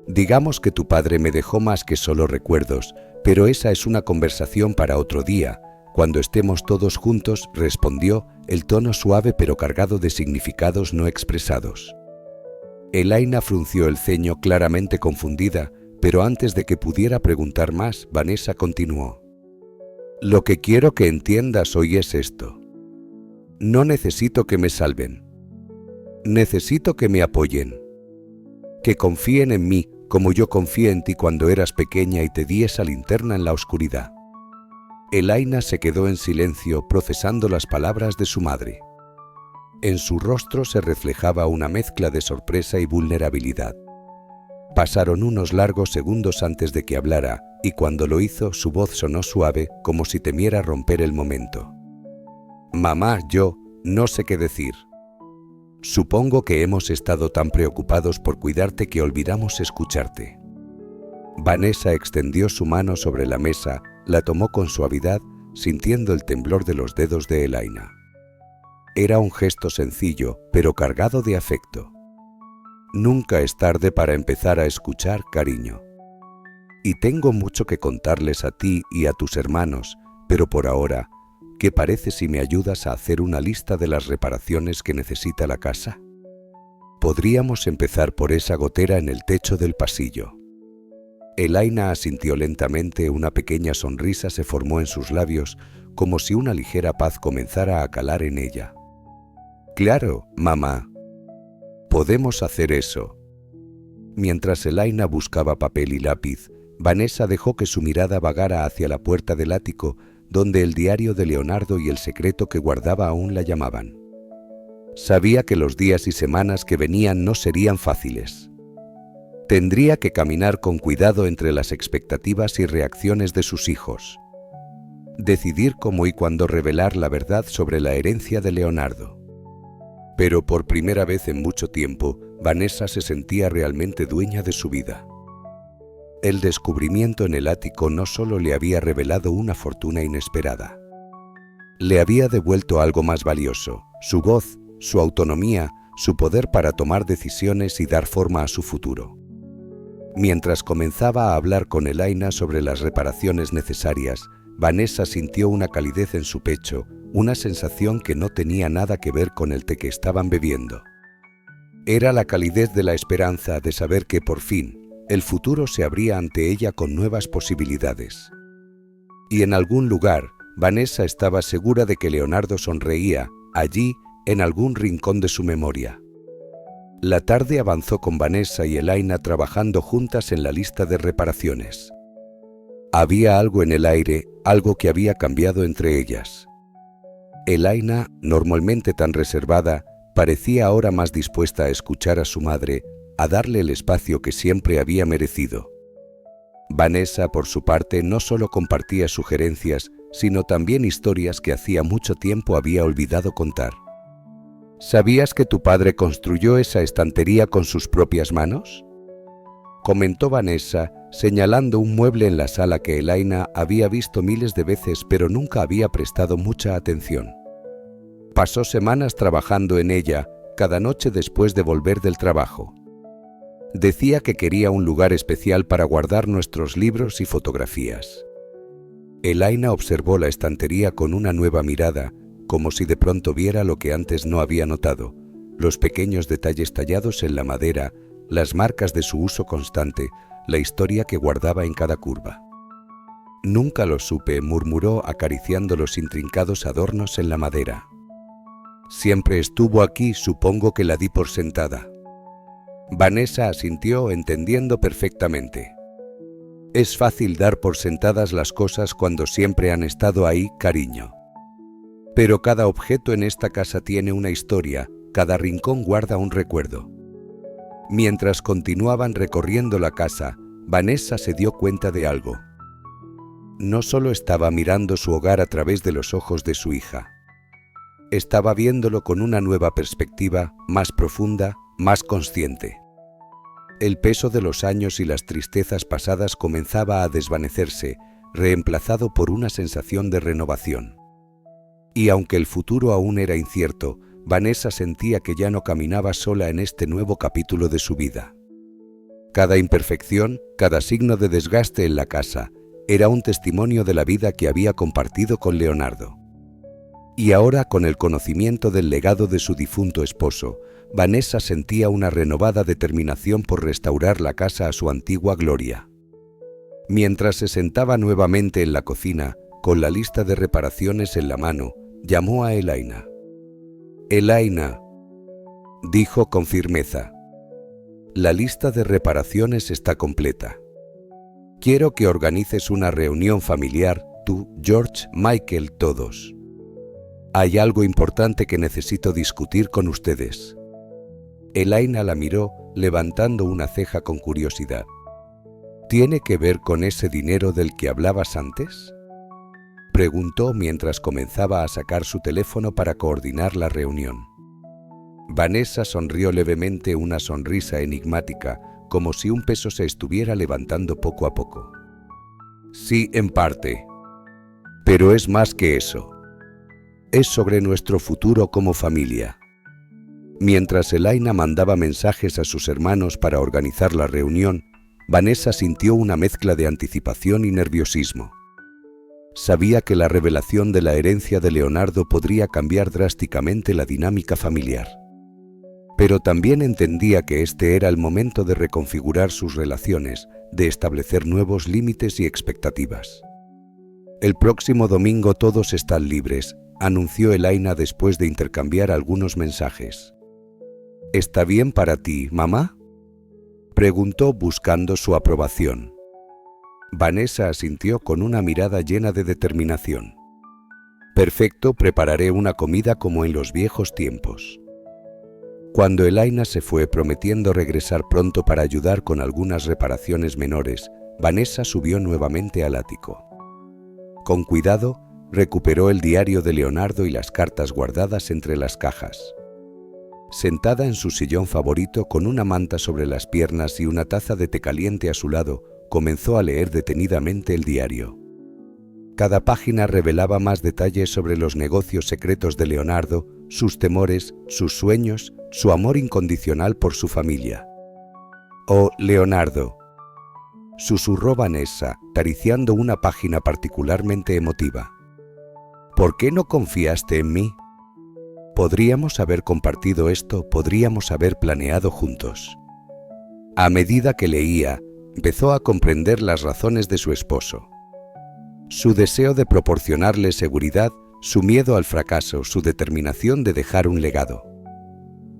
Digamos que tu padre me dejó más que solo recuerdos, pero esa es una conversación para otro día, cuando estemos todos juntos, respondió, el tono suave pero cargado de significados no expresados. Elaina frunció el ceño, claramente confundida, pero antes de que pudiera preguntar más, Vanessa continuó. Lo que quiero que entiendas hoy es esto. No necesito que me salven. Necesito que me apoyen. Que confíen en mí, como yo confié en ti cuando eras pequeña y te di esa linterna en la oscuridad. Elaina se quedó en silencio, procesando las palabras de su madre. En su rostro se reflejaba una mezcla de sorpresa y vulnerabilidad. Pasaron unos largos segundos antes de que hablara, y cuando lo hizo, su voz sonó suave, como si temiera romper el momento. Mamá, yo no sé qué decir. Supongo que hemos estado tan preocupados por cuidarte que olvidamos escucharte. Vanessa extendió su mano sobre la mesa, la tomó con suavidad, sintiendo el temblor de los dedos de Elaina. Era un gesto sencillo, pero cargado de afecto. Nunca es tarde para empezar a escuchar, cariño. Y tengo mucho que contarles a ti y a tus hermanos, pero por ahora, ¿qué parece si me ayudas a hacer una lista de las reparaciones que necesita la casa? Podríamos empezar por esa gotera en el techo del pasillo. Elaina asintió lentamente, una pequeña sonrisa se formó en sus labios, como si una ligera paz comenzara a calar en ella. Claro, mamá. Podemos hacer eso. Mientras Elaina buscaba papel y lápiz, Vanessa dejó que su mirada vagara hacia la puerta del ático, donde el diario de Leonardo y el secreto que guardaba aún la llamaban. Sabía que los días y semanas que venían no serían fáciles. Tendría que caminar con cuidado entre las expectativas y reacciones de sus hijos. Decidir cómo y cuándo revelar la verdad sobre la herencia de Leonardo. Pero por primera vez en mucho tiempo, Vanessa se sentía realmente dueña de su vida. El descubrimiento en el ático no solo le había revelado una fortuna inesperada. Le había devuelto algo más valioso, su voz, su autonomía, su poder para tomar decisiones y dar forma a su futuro. Mientras comenzaba a hablar con Elaina sobre las reparaciones necesarias, Vanessa sintió una calidez en su pecho, una sensación que no tenía nada que ver con el té que estaban bebiendo. Era la calidez de la esperanza de saber que por fin, el futuro se abría ante ella con nuevas posibilidades. Y en algún lugar, Vanessa estaba segura de que Leonardo sonreía, allí, en algún rincón de su memoria. La tarde avanzó con Vanessa y Elaina trabajando juntas en la lista de reparaciones. Había algo en el aire, algo que había cambiado entre ellas. Elaina, normalmente tan reservada, parecía ahora más dispuesta a escuchar a su madre, a darle el espacio que siempre había merecido. Vanessa, por su parte, no solo compartía sugerencias, sino también historias que hacía mucho tiempo había olvidado contar. ¿Sabías que tu padre construyó esa estantería con sus propias manos?, comentó Vanessa, señalando un mueble en la sala que Elaina había visto miles de veces pero nunca había prestado mucha atención. Pasó semanas trabajando en ella, cada noche después de volver del trabajo. Decía que quería un lugar especial para guardar nuestros libros y fotografías. Elaina observó la estantería con una nueva mirada, como si de pronto viera lo que antes no había notado: los pequeños detalles tallados en la madera, las marcas de su uso constante, la historia que guardaba en cada curva. «Nunca lo supe», murmuró acariciando los intrincados adornos en la madera. «Siempre estuvo aquí, supongo que la di por sentada». Vanessa asintió, entendiendo perfectamente. «Es fácil dar por sentadas las cosas cuando siempre han estado ahí, cariño. Pero cada objeto en esta casa tiene una historia, cada rincón guarda un recuerdo». Mientras continuaban recorriendo la casa, Vanessa se dio cuenta de algo. No solo estaba mirando su hogar a través de los ojos de su hija. Estaba viéndolo con una nueva perspectiva, más profunda, más consciente. El peso de los años y las tristezas pasadas comenzaba a desvanecerse, reemplazado por una sensación de renovación. Y aunque el futuro aún era incierto, Vanessa sentía que ya no caminaba sola en este nuevo capítulo de su vida. Cada imperfección, cada signo de desgaste en la casa, era un testimonio de la vida que había compartido con Leonardo. Y ahora, con el conocimiento del legado de su difunto esposo, Vanessa sentía una renovada determinación por restaurar la casa a su antigua gloria. Mientras se sentaba nuevamente en la cocina, con la lista de reparaciones en la mano, llamó a Elaina. «Elaina», dijo con firmeza, «la lista de reparaciones está completa. Quiero que organices una reunión familiar, tú, George, Michael, todos. Hay algo importante que necesito discutir con ustedes». Elaina la miró, levantando una ceja con curiosidad. «¿Tiene que ver con ese dinero del que hablabas antes?», preguntó mientras comenzaba a sacar su teléfono para coordinar la reunión. Vanessa sonrió levemente, una sonrisa enigmática, como si un peso se estuviera levantando poco a poco. «Sí, en parte. Pero es más que eso. Es sobre nuestro futuro como familia». Mientras Elaina mandaba mensajes a sus hermanos para organizar la reunión, Vanessa sintió una mezcla de anticipación y nerviosismo. Sabía que la revelación de la herencia de Leonardo podría cambiar drásticamente la dinámica familiar. Pero también entendía que este era el momento de reconfigurar sus relaciones, de establecer nuevos límites y expectativas. «El próximo domingo todos están libres», anunció Elaina después de intercambiar algunos mensajes. «¿Está bien para ti, mamá?», preguntó buscando su aprobación. Vanessa asintió con una mirada llena de determinación. «Perfecto, prepararé una comida como en los viejos tiempos». Cuando Elaina se fue prometiendo regresar pronto para ayudar con algunas reparaciones menores, Vanessa subió nuevamente al ático. Con cuidado, recuperó el diario de Leonardo y las cartas guardadas entre las cajas. Sentada en su sillón favorito con una manta sobre las piernas y una taza de té caliente a su lado, comenzó a leer detenidamente el diario. Cada página revelaba más detalles sobre los negocios secretos de Leonardo, sus temores, sus sueños, su amor incondicional por su familia. «Oh, Leonardo», susurró Vanessa, acariciando una página particularmente emotiva. «¿Por qué no confiaste en mí? Podríamos haber compartido esto, podríamos haber planeado juntos». A medida que leía, empezó a comprender las razones de su esposo. Su deseo de proporcionarle seguridad, su miedo al fracaso, su determinación de dejar un legado.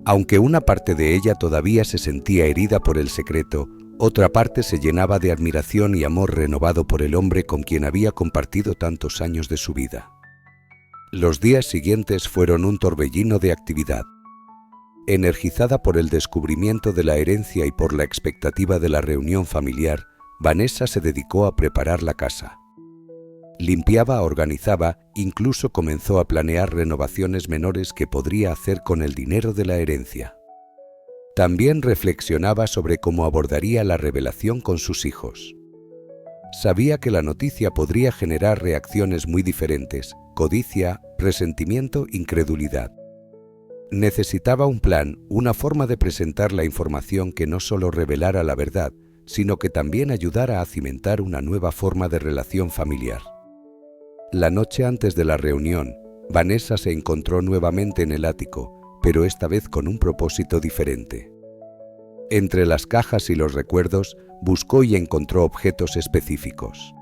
Aunque una parte de ella todavía se sentía herida por el secreto, otra parte se llenaba de admiración y amor renovado por el hombre con quien había compartido tantos años de su vida. Los días siguientes fueron un torbellino de actividad. Energizada por el descubrimiento de la herencia y por la expectativa de la reunión familiar, Vanessa se dedicó a preparar la casa. Limpiaba, organizaba, incluso comenzó a planear renovaciones menores que podría hacer con el dinero de la herencia. También reflexionaba sobre cómo abordaría la revelación con sus hijos. Sabía que la noticia podría generar reacciones muy diferentes: codicia, resentimiento, incredulidad. Necesitaba un plan, una forma de presentar la información que no solo revelara la verdad, sino que también ayudara a cimentar una nueva forma de relación familiar. La noche antes de la reunión, Vanessa se encontró nuevamente en el ático, pero esta vez con un propósito diferente. Entre las cajas y los recuerdos, buscó y encontró objetos específicos.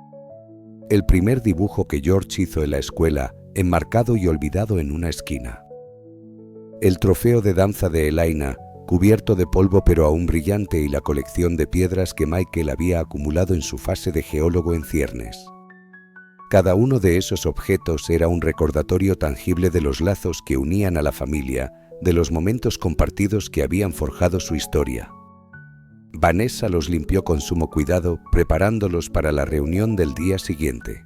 El primer dibujo que George hizo en la escuela, enmarcado y olvidado en una esquina. El trofeo de danza de Elaina, cubierto de polvo pero aún brillante, y la colección de piedras que Michael había acumulado en su fase de geólogo en ciernes. Cada uno de esos objetos era un recordatorio tangible de los lazos que unían a la familia, de los momentos compartidos que habían forjado su historia. Vanessa los limpió con sumo cuidado, preparándolos para la reunión del día siguiente.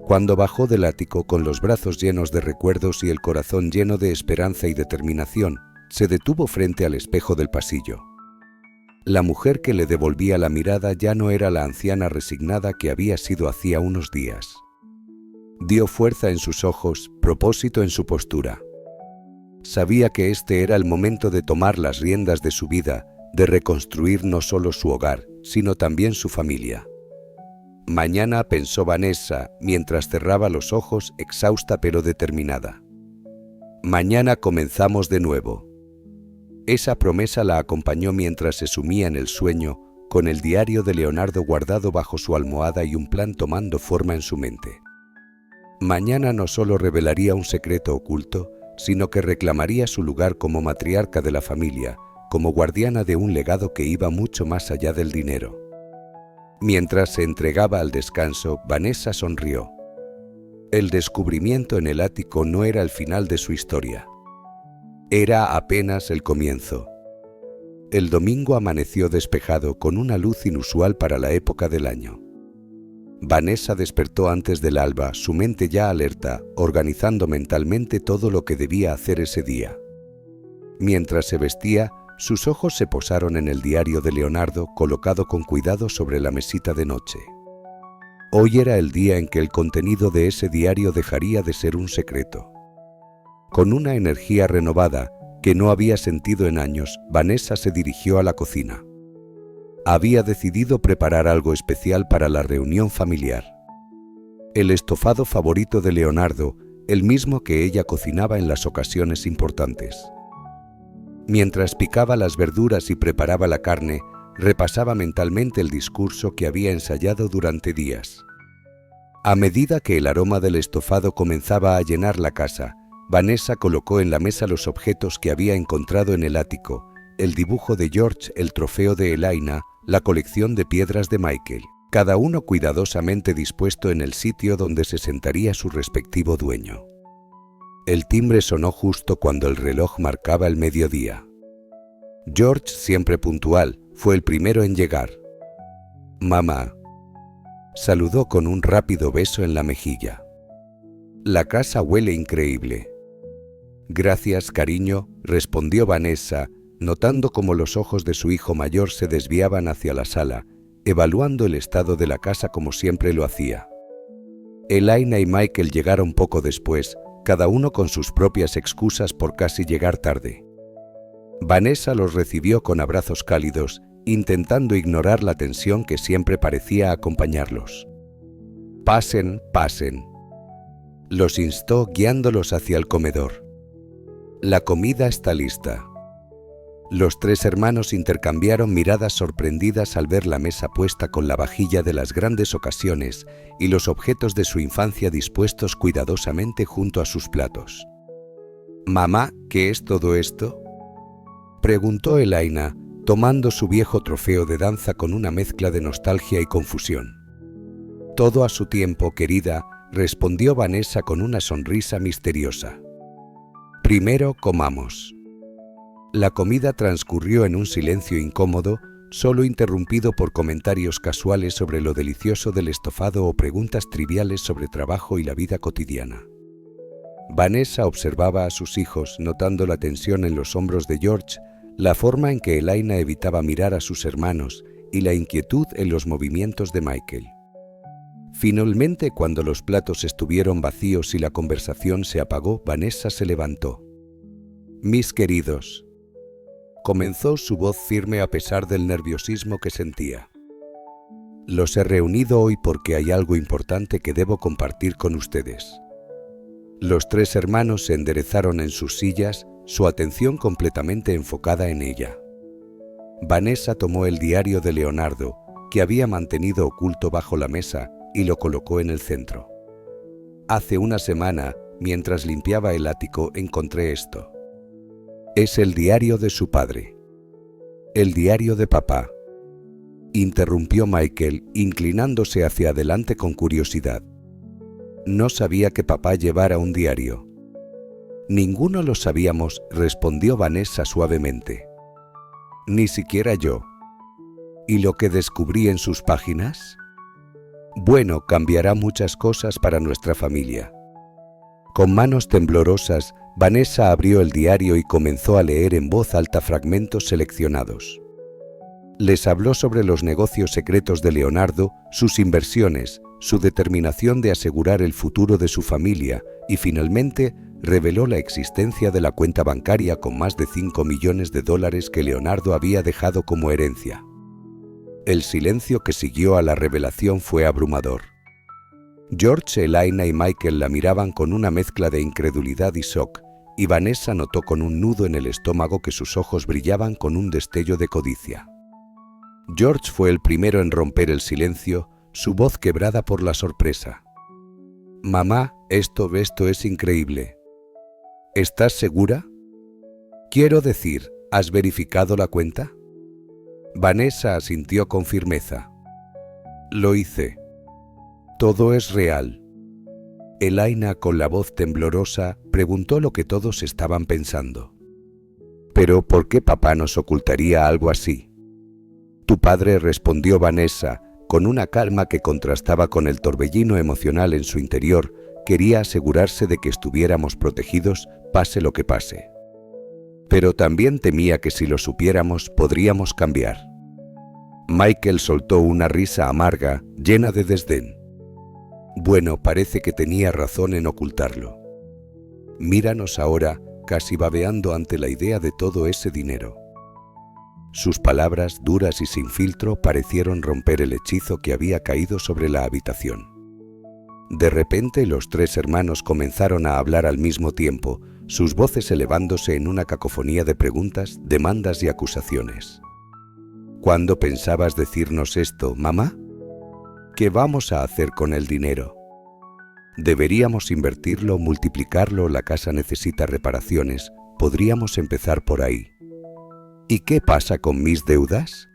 Cuando bajó del ático con los brazos llenos de recuerdos y el corazón lleno de esperanza y determinación, se detuvo frente al espejo del pasillo. La mujer que le devolvía la mirada ya no era la anciana resignada que había sido hacía unos días. Dio fuerza en sus ojos, propósito en su postura. Sabía que este era el momento de tomar las riendas de su vida, de reconstruir no solo su hogar, sino también su familia. Mañana, pensó Vanessa, mientras cerraba los ojos, exhausta pero determinada. Mañana comenzamos de nuevo. Esa promesa la acompañó mientras se sumía en el sueño, con el diario de Leonardo guardado bajo su almohada y un plan tomando forma en su mente. Mañana no solo revelaría un secreto oculto, sino que reclamaría su lugar como matriarca de la familia, como guardiana de un legado que iba mucho más allá del dinero. Mientras se entregaba al descanso, Vanessa sonrió. El descubrimiento en el ático no era el final de su historia. Era apenas el comienzo. El domingo amaneció despejado con una luz inusual para la época del año. Vanessa despertó antes del alba, su mente ya alerta, organizando mentalmente todo lo que debía hacer ese día. Mientras se vestía, sus ojos se posaron en el diario de Leonardo, colocado con cuidado sobre la mesita de noche. Hoy era el día en que el contenido de ese diario dejaría de ser un secreto. Con una energía renovada, que no había sentido en años, Vanessa se dirigió a la cocina. Había decidido preparar algo especial para la reunión familiar. El estofado favorito de Leonardo, el mismo que ella cocinaba en las ocasiones importantes. Mientras picaba las verduras y preparaba la carne, repasaba mentalmente el discurso que había ensayado durante días. A medida que el aroma del estofado comenzaba a llenar la casa, Vanessa colocó en la mesa los objetos que había encontrado en el ático, el dibujo de George, el trofeo de Elaina, la colección de piedras de Michael, cada uno cuidadosamente dispuesto en el sitio donde se sentaría su respectivo dueño. El timbre sonó justo cuando el reloj marcaba el mediodía. George, siempre puntual, fue el primero en llegar. «Mamá», saludó con un rápido beso en la mejilla. «La casa huele increíble». «Gracias, cariño», respondió Vanessa, notando cómo los ojos de su hijo mayor se desviaban hacia la sala, evaluando el estado de la casa como siempre lo hacía. Elaina y Michael llegaron poco después, cada uno con sus propias excusas por casi llegar tarde. Vanessa los recibió con abrazos cálidos, intentando ignorar la tensión que siempre parecía acompañarlos. «Pasen, pasen», los instó guiándolos hacia el comedor. «La comida está lista». Los tres hermanos intercambiaron miradas sorprendidas al ver la mesa puesta con la vajilla de las grandes ocasiones y los objetos de su infancia dispuestos cuidadosamente junto a sus platos. «Mamá, ¿qué es todo esto?», preguntó Elaina, tomando su viejo trofeo de danza con una mezcla de nostalgia y confusión. «Todo a su tiempo, querida», respondió Vanessa con una sonrisa misteriosa. «Primero comamos». La comida transcurrió en un silencio incómodo, solo interrumpido por comentarios casuales sobre lo delicioso del estofado o preguntas triviales sobre trabajo y la vida cotidiana. Vanessa observaba a sus hijos, notando la tensión en los hombros de George, la forma en que Elaina evitaba mirar a sus hermanos y la inquietud en los movimientos de Michael. Finalmente, cuando los platos estuvieron vacíos y la conversación se apagó, Vanessa se levantó. «Mis queridos», comenzó su voz firme a pesar del nerviosismo que sentía. «Los he reunido hoy porque hay algo importante que debo compartir con ustedes. Los tres hermanos se enderezaron en sus sillas, su atención completamente enfocada en ella. Vanessa tomó el diario de Leonardo, que había mantenido oculto bajo la mesa, y lo colocó en el centro. Hace una semana, mientras limpiaba el ático, encontré esto. Es el diario de su padre. El diario de papá. Interrumpió Michael, inclinándose hacia adelante con curiosidad. No sabía que papá llevara un diario. Ninguno lo sabíamos, respondió Vanessa suavemente. Ni siquiera yo. ¿Y lo que descubrí en sus páginas? Bueno, cambiará muchas cosas para nuestra familia. Con manos temblorosas, Vanessa abrió el diario y comenzó a leer en voz alta fragmentos seleccionados. Les habló sobre los negocios secretos de Leonardo, sus inversiones, su determinación de asegurar el futuro de su familia y finalmente reveló la existencia de la cuenta bancaria con más de $5 millones que Leonardo había dejado como herencia. El silencio que siguió a la revelación fue abrumador. George, Elaina y Michael la miraban con una mezcla de incredulidad y shock, y Vanessa notó con un nudo en el estómago que sus ojos brillaban con un destello de codicia. George fue el primero en romper el silencio, su voz quebrada por la sorpresa. «Mamá, esto es increíble. ¿Estás segura? Quiero decir, ¿has verificado la cuenta?» Vanessa asintió con firmeza. «Lo hice. Todo es real». Elaina, con la voz temblorosa, preguntó lo que todos estaban pensando. «¿Pero por qué papá nos ocultaría algo así?» «Tu padre», respondió Vanessa, con una calma que contrastaba con el torbellino emocional en su interior, quería asegurarse de que estuviéramos protegidos, pase lo que pase. Pero también temía que si lo supiéramos podríamos cambiar. Michael soltó una risa amarga, llena de desdén. Bueno, parece que tenía razón en ocultarlo. Míranos ahora, casi babeando ante la idea de todo ese dinero. Sus palabras, duras y sin filtro, parecieron romper el hechizo que había caído sobre la habitación. De repente los tres hermanos comenzaron a hablar al mismo tiempo, sus voces elevándose en una cacofonía de preguntas, demandas y acusaciones. ¿Cuándo pensabas decirnos esto, mamá? ¿Qué vamos a hacer con el dinero? ¿Deberíamos invertirlo, multiplicarlo? La casa necesita reparaciones. Podríamos empezar por ahí. ¿Y qué pasa con mis deudas?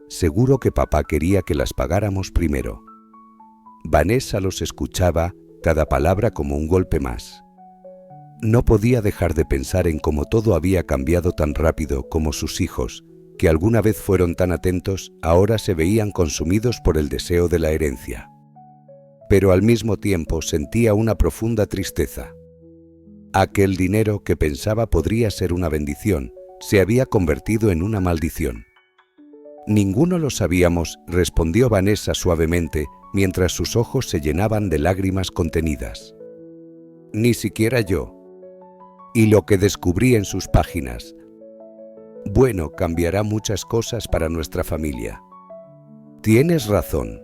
Seguro que papá quería que las pagáramos primero. Vanessa los escuchaba, cada palabra como un golpe más. No podía dejar de pensar en cómo todo había cambiado tan rápido, como sus hijos, que alguna vez fueron tan atentos, ahora se veían consumidos por el deseo de la herencia. Pero al mismo tiempo sentía una profunda tristeza. Aquel dinero que pensaba podría ser una bendición, se había convertido en una maldición. Ninguno lo sabíamos, respondió Vanessa suavemente, mientras sus ojos se llenaban de lágrimas contenidas. Ni siquiera yo. Y lo que descubrí en sus páginas. Bueno, cambiará muchas cosas para nuestra familia. Tienes razón.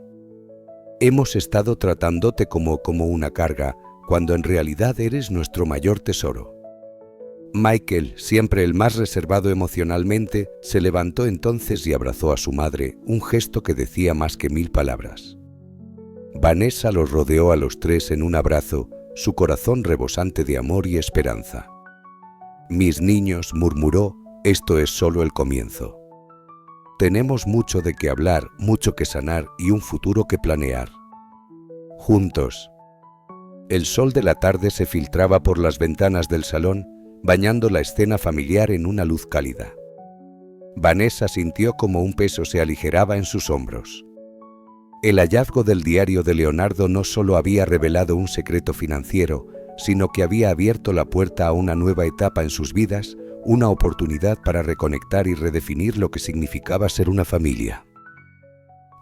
Hemos estado tratándote como una carga, cuando en realidad eres nuestro mayor tesoro. Michael, siempre el más reservado emocionalmente, se levantó entonces y abrazó a su madre, un gesto que decía más que 1000 palabras. Vanessa los rodeó a los tres en un abrazo, su corazón rebosante de amor y esperanza. «Mis niños», murmuró, «esto es solo el comienzo. Tenemos mucho de qué hablar, mucho que sanar y un futuro que planear. Juntos». El sol de la tarde se filtraba por las ventanas del salón, bañando la escena familiar en una luz cálida. Vanessa sintió como un peso se aligeraba en sus hombros. El hallazgo del diario de Leonardo no solo había revelado un secreto financiero, sino que había abierto la puerta a una nueva etapa en sus vidas, una oportunidad para reconectar y redefinir lo que significaba ser una familia.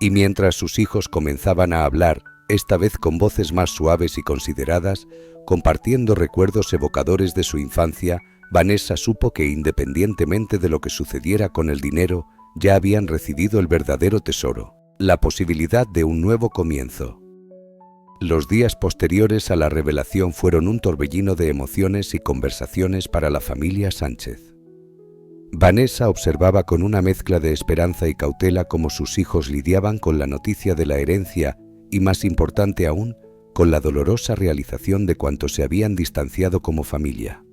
Y mientras sus hijos comenzaban a hablar, esta vez con voces más suaves y consideradas, compartiendo recuerdos evocadores de su infancia, Vanessa supo que independientemente de lo que sucediera con el dinero, ya habían recibido el verdadero tesoro, la posibilidad de un nuevo comienzo. Los días posteriores a la revelación fueron un torbellino de emociones y conversaciones para la familia Sánchez. Vanessa observaba con una mezcla de esperanza y cautela cómo sus hijos lidiaban con la noticia de la herencia y, más importante aún, con la dolorosa realización de cuanto se habían distanciado como familia.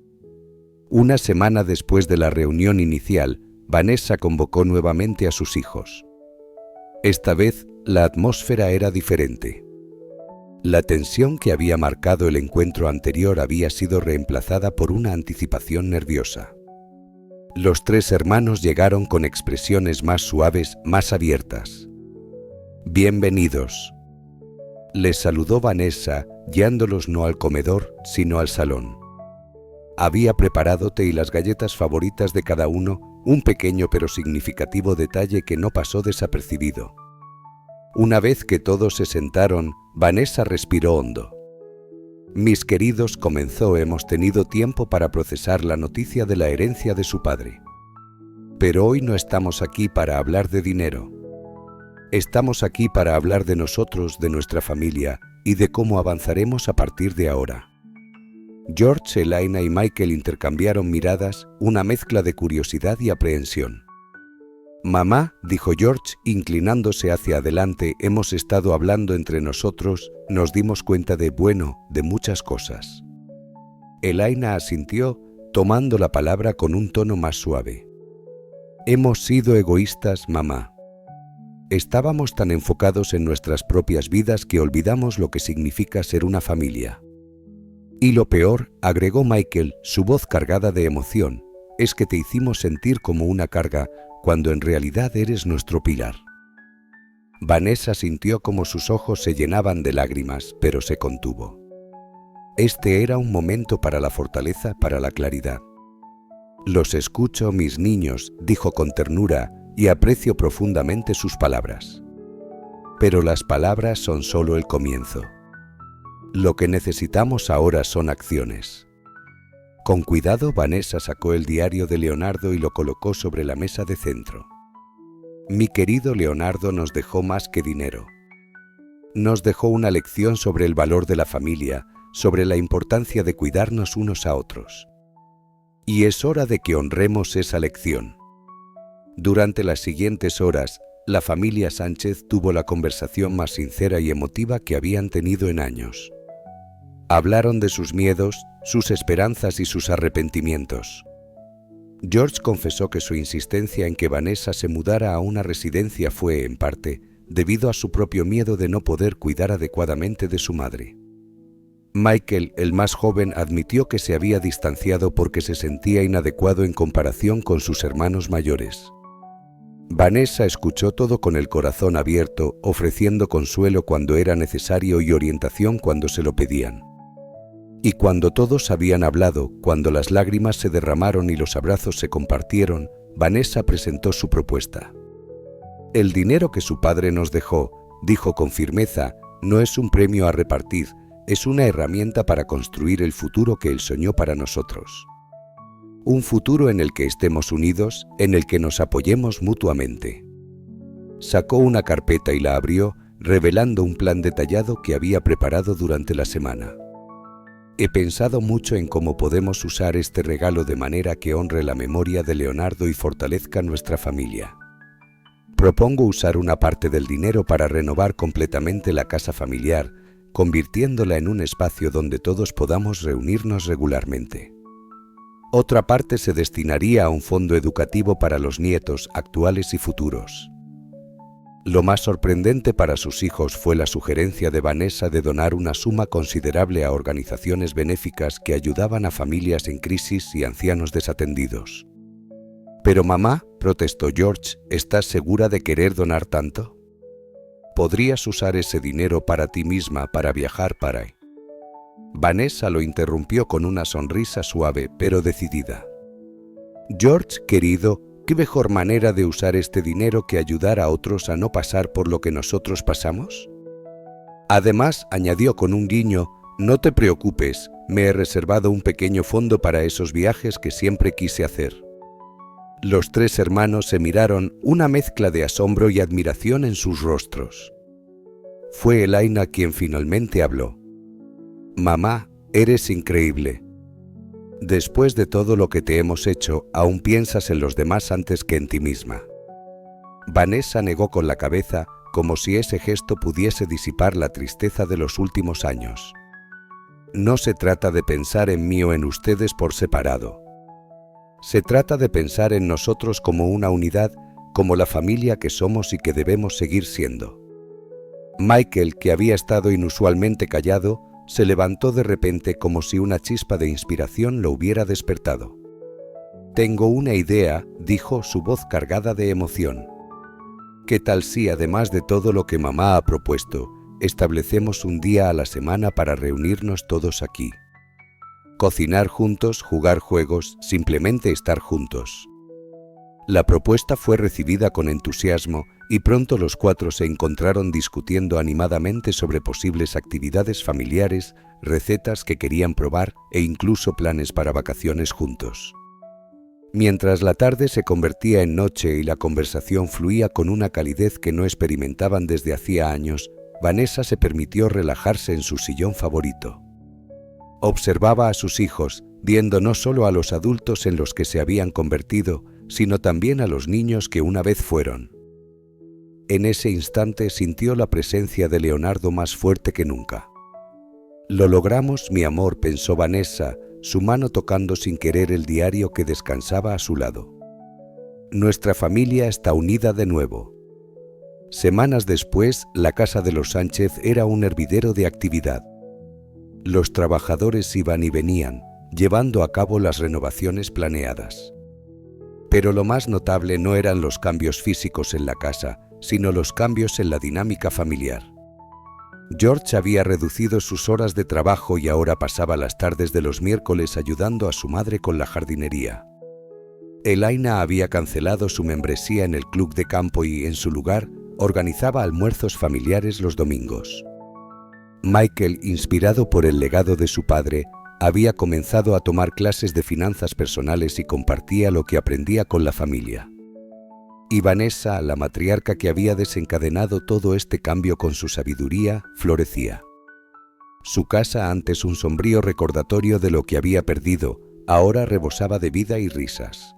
Una semana después de la reunión inicial, Vanessa convocó nuevamente a sus hijos. Esta vez, la atmósfera era diferente. La tensión que había marcado el encuentro anterior había sido reemplazada por una anticipación nerviosa. Los tres hermanos llegaron con expresiones más suaves, más abiertas. «Bienvenidos», les saludó Vanessa, guiándolos no al comedor, sino al salón. Había preparado té y las galletas favoritas de cada uno, un pequeño pero significativo detalle que no pasó desapercibido. Una vez que todos se sentaron, Vanessa respiró hondo. «Mis queridos», comenzó, «hemos tenido tiempo para procesar la noticia de la herencia de su padre. Pero hoy no estamos aquí para hablar de dinero. Estamos aquí para hablar de nosotros, de nuestra familia y de cómo avanzaremos a partir de ahora». George, Elaina y Michael intercambiaron miradas, una mezcla de curiosidad y aprehensión. «Mamá», dijo George, inclinándose hacia adelante, «hemos estado hablando entre nosotros, nos dimos cuenta de muchas cosas». Elaina asintió, tomando la palabra con un tono más suave. «Hemos sido egoístas, mamá. Estábamos tan enfocados en nuestras propias vidas que olvidamos lo que significa ser una familia. Y lo peor», agregó Michael, su voz cargada de emoción, «es que te hicimos sentir como una carga, cuando en realidad eres nuestro pilar». Vanessa sintió como sus ojos se llenaban de lágrimas, pero se contuvo. Este era un momento para la fortaleza, para la claridad. «Los escucho, mis niños», dijo con ternura, «y aprecio profundamente sus palabras. Pero las palabras son solo el comienzo. Lo que necesitamos ahora son acciones». Con cuidado, Vanessa sacó el diario de Leonardo y lo colocó sobre la mesa de centro. «Mi querido Leonardo nos dejó más que dinero. Nos dejó una lección sobre el valor de la familia, sobre la importancia de cuidarnos unos a otros. Y es hora de que honremos esa lección». Durante las siguientes horas, la familia Sánchez tuvo la conversación más sincera y emotiva que habían tenido en años. Hablaron de sus miedos, sus esperanzas y sus arrepentimientos. George confesó que su insistencia en que Vanessa se mudara a una residencia fue, en parte, debido a su propio miedo de no poder cuidar adecuadamente de su madre. Michael, el más joven, admitió que se había distanciado porque se sentía inadecuado en comparación con sus hermanos mayores. Vanessa escuchó todo con el corazón abierto, ofreciendo consuelo cuando era necesario y orientación cuando se lo pedían. Y cuando todos habían hablado, cuando las lágrimas se derramaron y los abrazos se compartieron, Vanessa presentó su propuesta. «El dinero que su padre nos dejó», dijo con firmeza, «no es un premio a repartir, es una herramienta para construir el futuro que él soñó para nosotros. Un futuro en el que estemos unidos, en el que nos apoyemos mutuamente». Sacó una carpeta y la abrió, revelando un plan detallado que había preparado durante la semana. «He pensado mucho en cómo podemos usar este regalo de manera que honre la memoria de Leonardo y fortalezca nuestra familia. Propongo usar una parte del dinero para renovar completamente la casa familiar, convirtiéndola en un espacio donde todos podamos reunirnos regularmente. Otra parte se destinaría a un fondo educativo para los nietos actuales y futuros». Lo más sorprendente para sus hijos fue la sugerencia de Vanessa de donar una suma considerable a organizaciones benéficas que ayudaban a familias en crisis y ancianos desatendidos. «Pero mamá», protestó George, «¿estás segura de querer donar tanto? Podrías usar ese dinero para ti misma, para viajar, para...». Vanessa lo interrumpió con una sonrisa suave pero decidida. «George, querido, ¿qué mejor manera de usar este dinero que ayudar a otros a no pasar por lo que nosotros pasamos? Además», añadió con un guiño, «no te preocupes, me he reservado un pequeño fondo para esos viajes que siempre quise hacer». Los tres hermanos se miraron, una mezcla de asombro y admiración en sus rostros. Fue Elaina quien finalmente habló. «Mamá, eres increíble. Después de todo lo que te hemos hecho, aún piensas en los demás antes que en ti misma». Vanessa negó con la cabeza, como si ese gesto pudiese disipar la tristeza de los últimos años. «No se trata de pensar en mí o en ustedes por separado. Se trata de pensar en nosotros como una unidad, como la familia que somos y que debemos seguir siendo». Michael, que había estado inusualmente callado, se levantó de repente como si una chispa de inspiración lo hubiera despertado. «Tengo una idea», dijo, su voz cargada de emoción. «¿Qué tal si, además de todo lo que mamá ha propuesto, establecemos un día a la semana para reunirnos todos aquí? Cocinar juntos, jugar juegos, simplemente estar juntos». La propuesta fue recibida con entusiasmo y pronto los cuatro se encontraron discutiendo animadamente sobre posibles actividades familiares, recetas que querían probar e incluso planes para vacaciones juntos. Mientras la tarde se convertía en noche y la conversación fluía con una calidez que no experimentaban desde hacía años, Vanessa se permitió relajarse en su sillón favorito. Observaba a sus hijos, viendo no solo a los adultos en los que se habían convertido, sino también a los niños que una vez fueron. En ese instante sintió la presencia de Leonardo más fuerte que nunca. «Lo logramos, mi amor», pensó Vanessa, su mano tocando sin querer el diario que descansaba a su lado. «Nuestra familia está unida de nuevo». Semanas después, la casa de los Sánchez era un hervidero de actividad. Los trabajadores iban y venían, llevando a cabo las renovaciones planeadas. Pero lo más notable no eran los cambios físicos en la casa, sino los cambios en la dinámica familiar. George había reducido sus horas de trabajo y ahora pasaba las tardes de los miércoles ayudando a su madre con la jardinería. Elaina había cancelado su membresía en el club de campo y, en su lugar, organizaba almuerzos familiares los domingos. Michael, inspirado por el legado de su padre, había comenzado a tomar clases de finanzas personales y compartía lo que aprendía con la familia. Y Vanessa, la matriarca que había desencadenado todo este cambio con su sabiduría, florecía. Su casa, antes un sombrío recordatorio de lo que había perdido, ahora rebosaba de vida y risas.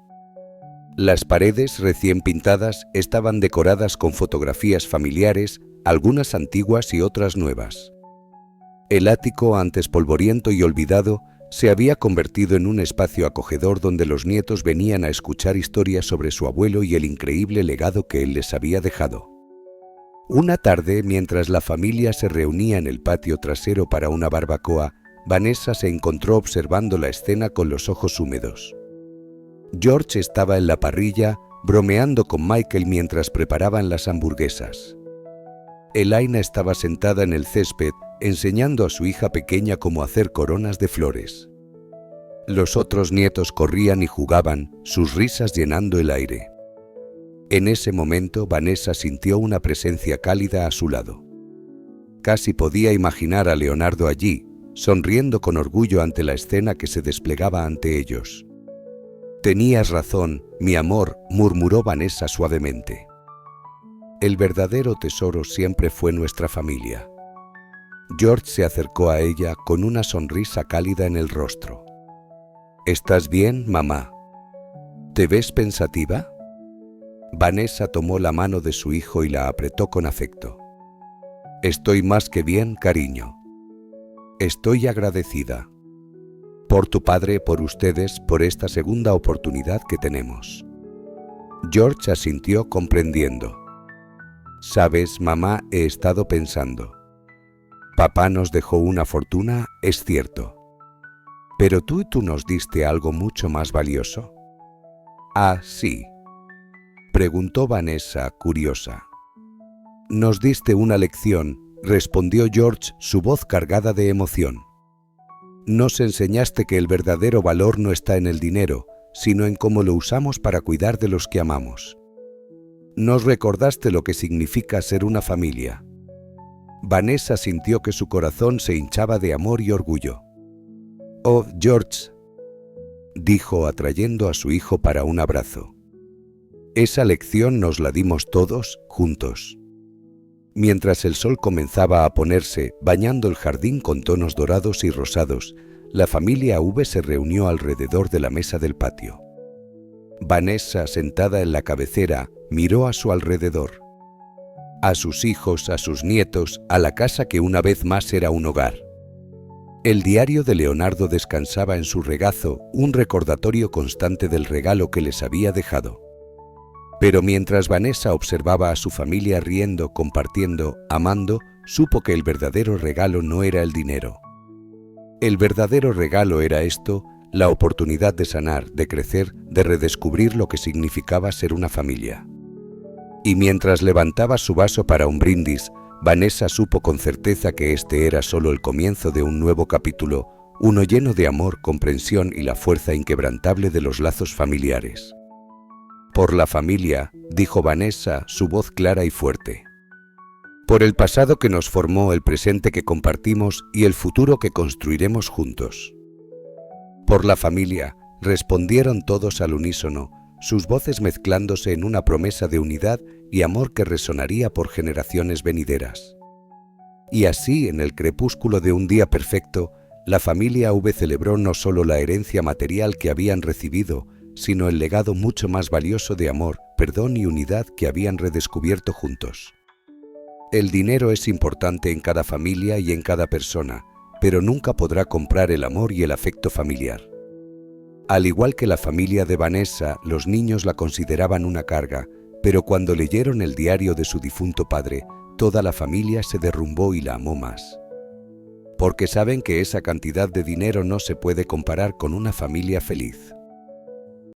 Las paredes, recién pintadas, estaban decoradas con fotografías familiares, algunas antiguas y otras nuevas. El ático, antes polvoriento y olvidado, se había convertido en un espacio acogedor donde los nietos venían a escuchar historias sobre su abuelo y el increíble legado que él les había dejado. Una tarde, mientras la familia se reunía en el patio trasero para una barbacoa, Vanessa se encontró observando la escena con los ojos húmedos. George estaba en la parrilla, bromeando con Michael mientras preparaban las hamburguesas. Elaina estaba sentada en el césped, enseñando a su hija pequeña cómo hacer coronas de flores. Los otros nietos corrían y jugaban, sus risas llenando el aire. En ese momento, Vanessa sintió una presencia cálida a su lado. Casi podía imaginar a Leonardo allí, sonriendo con orgullo ante la escena que se desplegaba ante ellos. «Tenías razón, mi amor», murmuró Vanessa suavemente. «El verdadero tesoro siempre fue nuestra familia». George se acercó a ella con una sonrisa cálida en el rostro. «¿Estás bien, mamá? ¿Te ves pensativa?» Vanessa tomó la mano de su hijo y la apretó con afecto. «Estoy más que bien, cariño. Estoy agradecida. Por tu padre, por ustedes, por esta segunda oportunidad que tenemos». George asintió comprendiendo. «Sabes, mamá, he estado pensando. Papá nos dejó una fortuna, es cierto. Pero tú nos diste algo mucho más valioso». «Ah, sí», preguntó Vanessa, curiosa. «Nos diste una lección», respondió George, su voz cargada de emoción. «Nos enseñaste que el verdadero valor no está en el dinero, sino en cómo lo usamos para cuidar de los que amamos. Nos recordaste lo que significa ser una familia». Vanessa sintió que su corazón se hinchaba de amor y orgullo. «Oh, George», dijo atrayendo a su hijo para un abrazo. «Esa lección nos la dimos todos juntos. Mientras el sol comenzaba a ponerse, bañando el jardín con tonos dorados y rosados, la familia V se reunió alrededor de la mesa del patio. Vanessa, sentada en la cabecera, miró a su alrededor. A sus hijos, a sus nietos, a la casa que una vez más era un hogar. El diario de Leonardo descansaba en su regazo, un recordatorio constante del regalo que les había dejado. Pero mientras Vanessa observaba a su familia riendo, compartiendo, amando, supo que el verdadero regalo no era el dinero. El verdadero regalo era esto, la oportunidad de sanar, de crecer, de redescubrir lo que significaba ser una familia. Y mientras levantaba su vaso para un brindis, Vanessa supo con certeza que este era solo el comienzo de un nuevo capítulo, uno lleno de amor, comprensión y la fuerza inquebrantable de los lazos familiares. Por la familia, dijo Vanessa, su voz clara y fuerte. Por el pasado que nos formó, el presente que compartimos y el futuro que construiremos juntos. Por la familia, respondieron todos al unísono, sus voces mezclándose en una promesa de unidad y amor que resonaría por generaciones venideras. Y así, en el crepúsculo de un día perfecto, la familia V celebró no solo la herencia material que habían recibido, sino el legado mucho más valioso de amor, perdón y unidad que habían redescubierto juntos. El dinero es importante en cada familia y en cada persona, pero nunca podrá comprar el amor y el afecto familiar. Al igual que la familia de Vanessa, los niños la consideraban una carga, pero cuando leyeron el diario de su difunto padre, toda la familia se derrumbó y la amó más. Porque saben que esa cantidad de dinero no se puede comparar con una familia feliz.